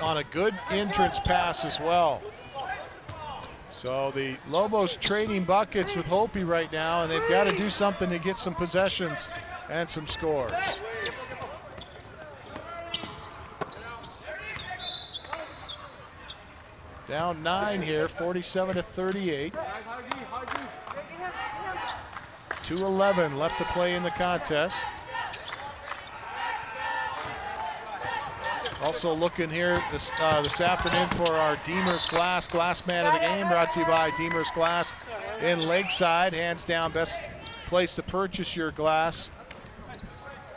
On a good entrance pass as well. So the Lobos trading buckets with Hopi right now, and they've got to do something to get some possessions and some scores. Down 9 here, 47-38. 2:11 left to play in the contest. Also looking here this afternoon for our Deemer's Glass Man of the Game, brought to you by Deemer's Glass in Lakeside. Hands down, best place to purchase your glass.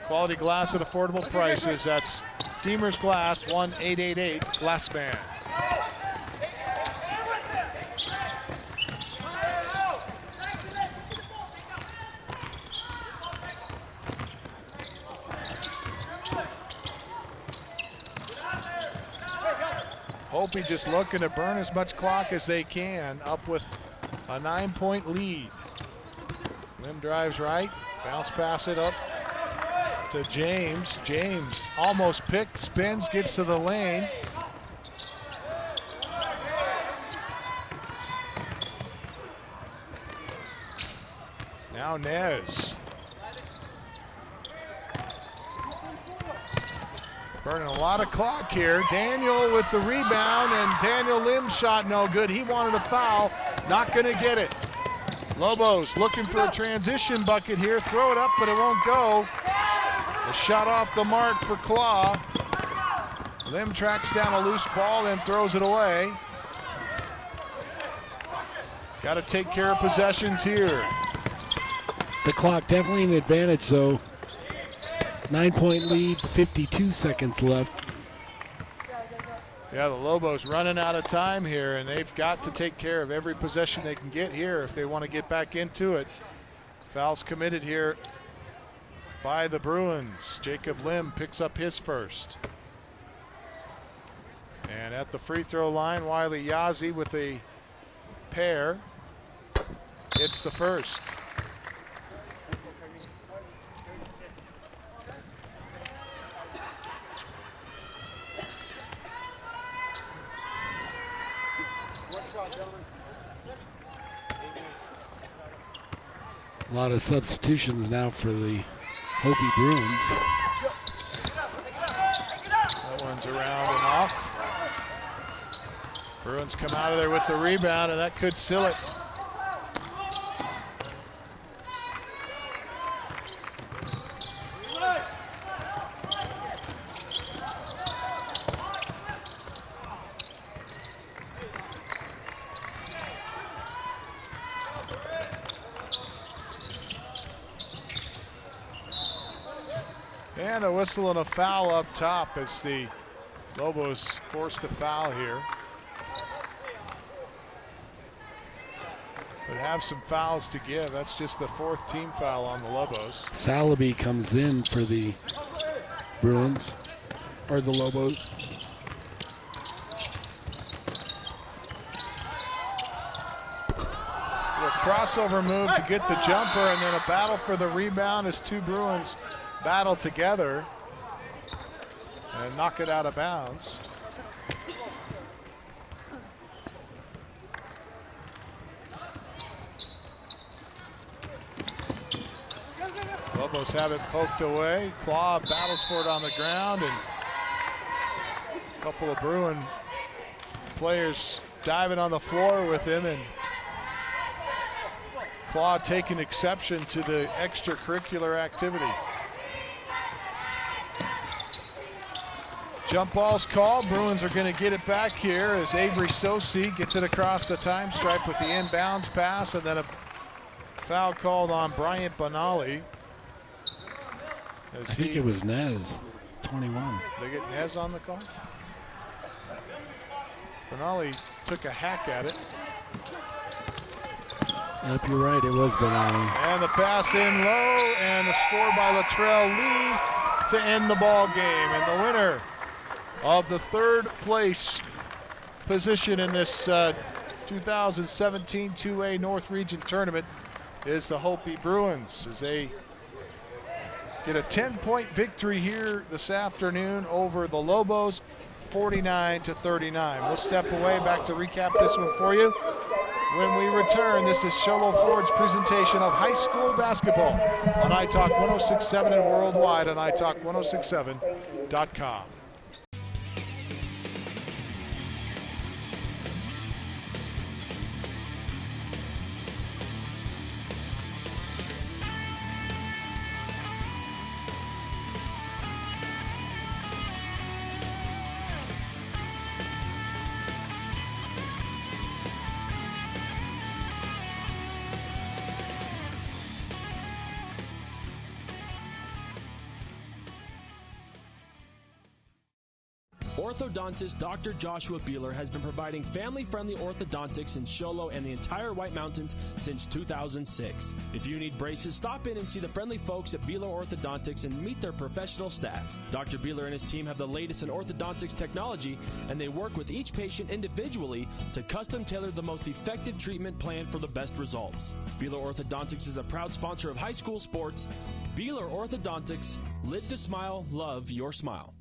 Quality glass at affordable prices. That's Deemer's Glass, 1-888-GLASSMAN. Hopi just looking to burn as much clock as they can, up with a 9-point lead. Lim drives right, bounce pass it up to James. James almost picked, spins, gets to the lane. Now Nez. Burning a lot of clock here. Daniel with the rebound, and Daniel Lim's shot no good. He wanted a foul, not gonna get it. Lobos looking for a transition bucket here. Throw it up, but it won't go. A shot off the mark for Claw. Lim tracks down a loose ball, then throws it away. Got to take care of possessions here. The clock definitely an advantage, though. 9-point lead, 52 seconds left. Yeah, the Lobos running out of time here, and they've got to take care of every possession they can get here if they want to get back into it. Fouls committed here by the Bruins. Jacob Lim picks up his first. And at the free throw line, Wiley Yazzie with a pair hits the first. A lot of substitutions now for the Hopi Bruins. That one's around and off. Bruins come out of there with the rebound, and that could seal it. And a whistle and a foul up top as the Lobos forced a foul here. But have some fouls to give. That's just the 4th team foul on the Lobos. Salaby comes in for the Bruins, or the Lobos. A crossover move to get the jumper, and then a battle for the rebound as 2 Bruins battle together and knock it out of bounds. Lobos have it poked away. Claw battles for it on the ground, and a couple of Bruin players diving on the floor with him, and Claw taking exception to the extracurricular activity. Jump ball's called. Bruins are going to get it back here as Avery Sosi gets it across the time stripe with the inbounds pass, and then a foul called on Bryant Bonali. I think it was Nez, 21. They get Nez on the call? Bonali took a hack at it. Yep, you're right, it was Bonali. And the pass in low, and the score by Latrell Lee to end the ball game. And the winner of the 3rd place position in this 2017 2A North Region Tournament is the Hopi Bruins, as they get a 10-point victory here this afternoon over the Lobos, 49-39. We'll step away, back to recap this one for you. When we return, this is Sholo Ford's presentation of high school basketball on iTalk 106.7 and worldwide on iTalk1067.com. Orthodontist Dr. Joshua Beeler has been providing family-friendly orthodontics in Sholo and the entire White Mountains since 2006. If you need braces, stop in and see the friendly folks at Beeler Orthodontics and meet their professional staff. Dr. Beeler and his team have the latest in orthodontics technology, and they work with each patient individually to custom tailor the most effective treatment plan for the best results. Beeler Orthodontics is a proud sponsor of high school sports. Beeler Orthodontics, live to smile, love your smile.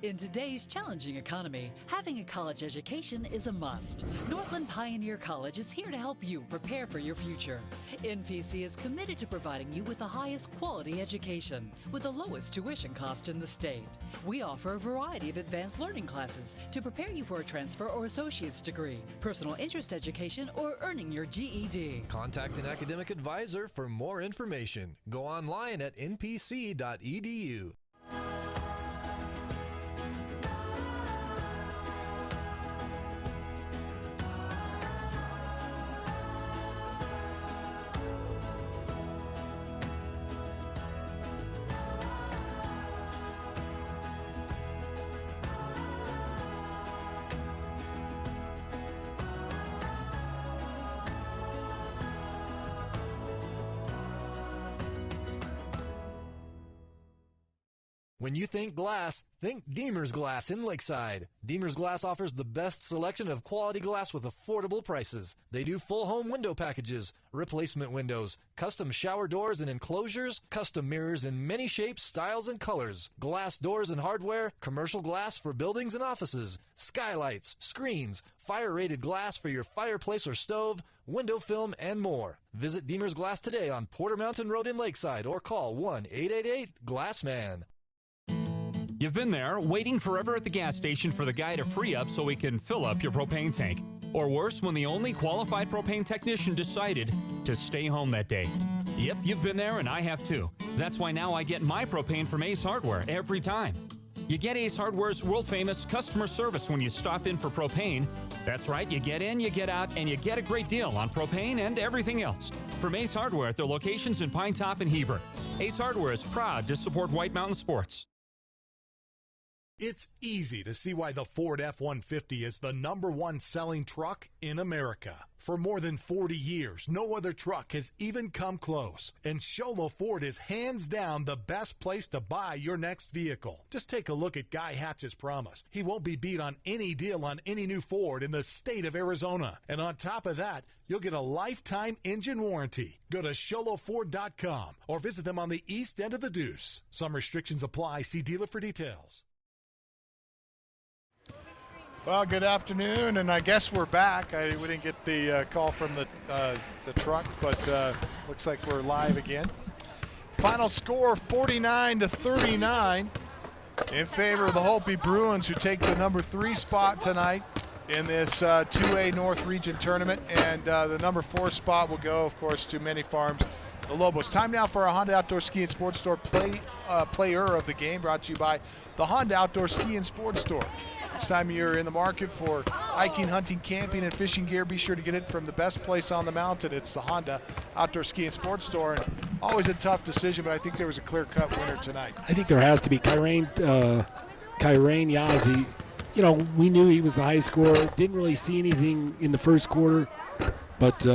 In today's challenging economy, having a college education is a must. Northland Pioneer College is here to help you prepare for your future. NPC is committed to providing you with the highest quality education with the lowest tuition cost in the state. We offer a variety of advanced learning classes to prepare you for a transfer or associate's degree, personal interest education, or earning your GED. Contact an academic advisor for more information. Go online at npc.edu. When you think glass, think Deemer's Glass in Lakeside. Deemer's Glass offers the best selection of quality glass with affordable prices. They do full home window packages, replacement windows, custom shower doors and enclosures, custom mirrors in many shapes, styles, and colors, glass doors and hardware, commercial glass for buildings and offices, skylights, screens, fire-rated glass for your fireplace or stove, window film, and more. Visit Deemer's Glass today on Porter Mountain Road in Lakeside or call 1-888-GLASSMAN. You've been there, waiting forever at the gas station for the guy to free up so he can fill up your propane tank. Or worse, when the only qualified propane technician decided to stay home that day. Yep, you've been there and I have too. That's why now I get my propane from Ace Hardware every time. You get Ace Hardware's world-famous customer service when you stop in for propane. That's right, you get in, you get out, and you get a great deal on propane and everything else. From Ace Hardware at their locations in Pine Top and Heber. Ace Hardware is proud to support White Mountain Sports. It's easy to see why the Ford F-150 is the #1 selling truck in America. For more than 40 years, no other truck has even come close. And Sholo Ford is hands down the best place to buy your next vehicle. Just take a look at Guy Hatch's promise. He won't be beat on any deal on any new Ford in the state of Arizona. And on top of that, you'll get a lifetime engine warranty. Go to SholoFord.com or visit them on the east end of the Deuce. Some restrictions apply. See dealer for details. Well, good afternoon, and I guess we're back. We didn't get the call from the truck, but looks like we're live again. Final score 49-39 in favor of the Hopi Bruins, who take the #3 spot tonight in this 2A North Region tournament, and the #4 spot will go, of course, to Many Farms, the Lobos. Time now for our Honda Outdoor Ski and Sports Store player of the game, brought to you by the Honda Outdoor Ski and Sports Store. Next time you're in the market for hiking, hunting, camping, and fishing gear, be sure to get it from the best place on the mountain. It's the Honda Outdoor Ski and Sports Store. And always a tough decision, but I think there was a clear-cut winner tonight. I think there has to be Kyrain Yazzie. You know, we knew he was the high scorer. Didn't really see anything in the first quarter, but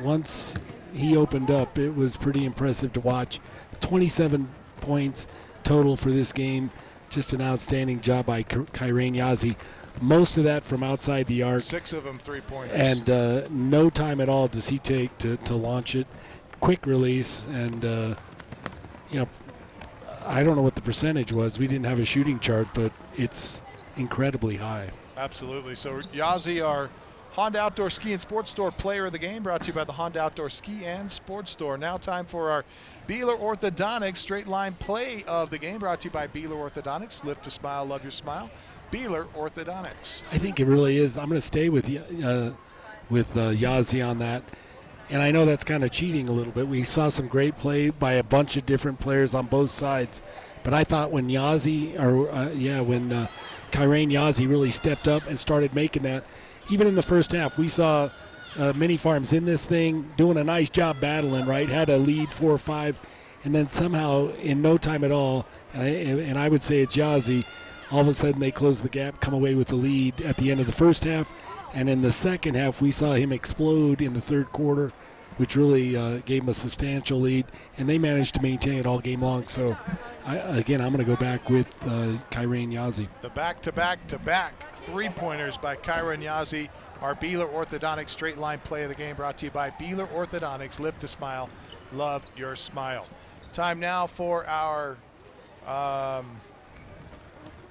once he opened up, it was pretty impressive to watch. 27 points total for this game. Just an outstanding job by Kyrain Yazzie. Most of that from outside the arc. 6 of them three-pointers. And no time at all does he take to launch it. Quick release, and you know, I don't know what the percentage was. We didn't have a shooting chart, but it's incredibly high. Absolutely. So Yazzie, our Honda Outdoor Ski and Sports Store player of the game, brought to you by the Honda Outdoor Ski and Sports Store. Now time for our Beeler Orthodontics straight line play of the game, brought to you by Beeler Orthodontics. Live to smile, love your smile. Beeler Orthodontics. I think it really is. I'm going to stay with Yazzie on that. And I know that's kind of cheating a little bit. We saw some great play by a bunch of different players on both sides. But I thought when Yazzie, when Kyrain Yazzie really stepped up and started making that, even in the first half, we saw Many Farms in this thing doing a nice job battling, right? Had a lead 4-5, and then somehow in no time at all, and I would say it's Yazzie, all of a sudden they closed the gap, come away with the lead at the end of the first half. And in the second half, we saw him explode in the third quarter, which really gave him a substantial lead, and they managed to maintain it all game long. So, I'm going to go back with Kyrain Yazzie. The back-to-back-to-back three-pointers by Kyrain Yazzie, our Beeler Orthodontics straight line play of the game, brought to you by Beeler Orthodontics. Live to smile, love your smile. Time now for our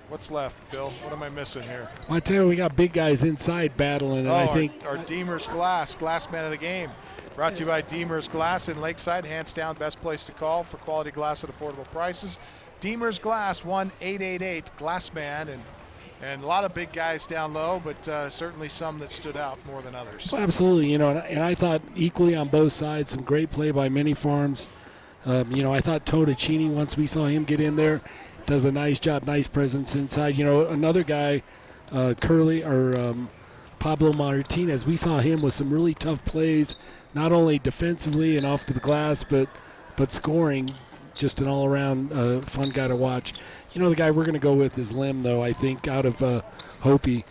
what's left, Bill? What am I missing here? Well, I tell you, we got big guys inside battling, and I think our Deemers Glass man of the game, brought to you by Deemers Glass in Lakeside, hands down best place to call for quality glass at affordable prices. Deemers Glass, 1-888-GLASSMAN, and a lot of big guys down low, but certainly some that stood out more than others. Well, absolutely, and I thought equally on both sides, some great play by Many Farms. I thought Totacini, once we saw him get in there, does a nice job, nice presence inside. Another guy, Pablo Martinez, we saw him with some really tough plays, not only defensively and off the glass, but scoring. Just an all-around fun guy to watch. The guy we're going to go with is Lim, though, I think, out of Hopi.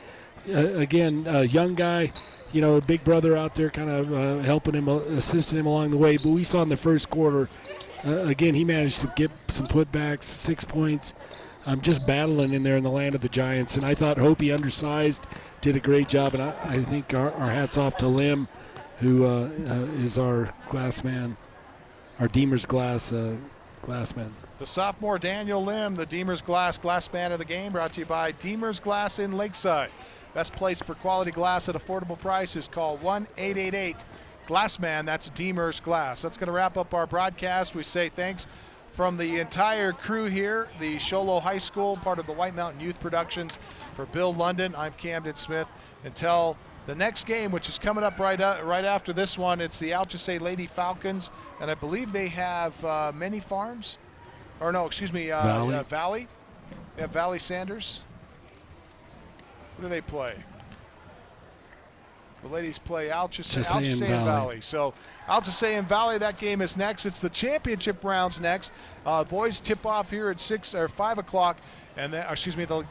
Again, a young guy, big brother out there kind of helping him, assisting him along the way. But we saw in the first quarter, again, he managed to get some putbacks, 6 points, just battling in there in the land of the Giants. And I thought Hopi, undersized, did a great job. And I think our hats off to Lim, who is our glass man, our Deemers Glass man. The sophomore Daniel Lim, the Deemers Glass man of the game, brought to you by Deemers Glass in Lakeside. Best place for quality glass at affordable prices. Call 1-888-GLASSMAN. That's Deemers Glass. That's going to wrap up our broadcast. We say thanks from the entire crew here, the Sholo High School, part of the White Mountain Youth Productions. For Bill London, I'm Camden Smith. Until the next game, which is coming up right after this one, it's the Alchese Lady Falcons, and I believe they have Many Farms. Or no, excuse me, Valley. They have Valley Sanders. Who do they play? The ladies play Altusayan Valley. So Altusayan Valley, that game is next. It's the championship rounds next. Boys tip off here at 5 o'clock. And then,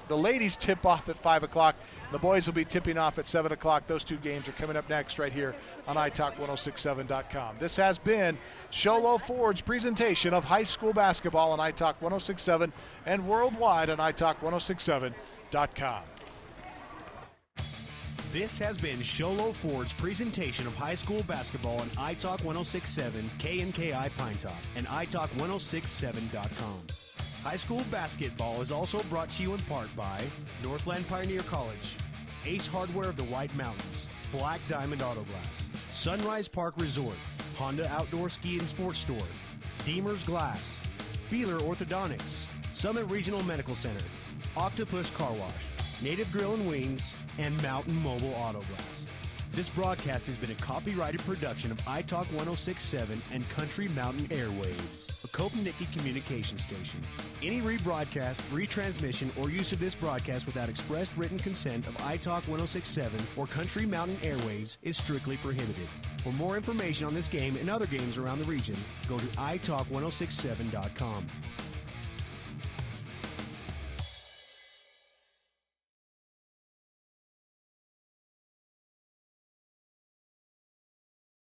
the ladies tip off at 5 o'clock. The boys will be tipping off at 7 o'clock. Those two games are coming up next right here on iTalk1067.com. This has been Sholo Ford's presentation of high school basketball on iTalk 1067 and worldwide on iTalk1067.com. This has been Sholo Ford's presentation of high school basketball on iTalk 1067, KNKI Pinetop, and iTalk1067.com. High school basketball is also brought to you in part by Northland Pioneer College, Ace Hardware of the White Mountains, Black Diamond Auto Glass, Sunrise Park Resort, Honda Outdoor Ski and Sports Store, Deemer's Glass, Feeler Orthodontics, Summit Regional Medical Center, Octopus Car Wash, Native Grill and Wings, and Mountain Mobile Auto Glass. This broadcast has been a copyrighted production of iTalk 1067 and Country Mountain Airwaves, a Kopnicki communication station. Any rebroadcast, retransmission, or use of this broadcast without expressed written consent of iTalk 1067 or Country Mountain Airwaves is strictly prohibited. For more information on this game and other games around the region, go to iTalk1067.com.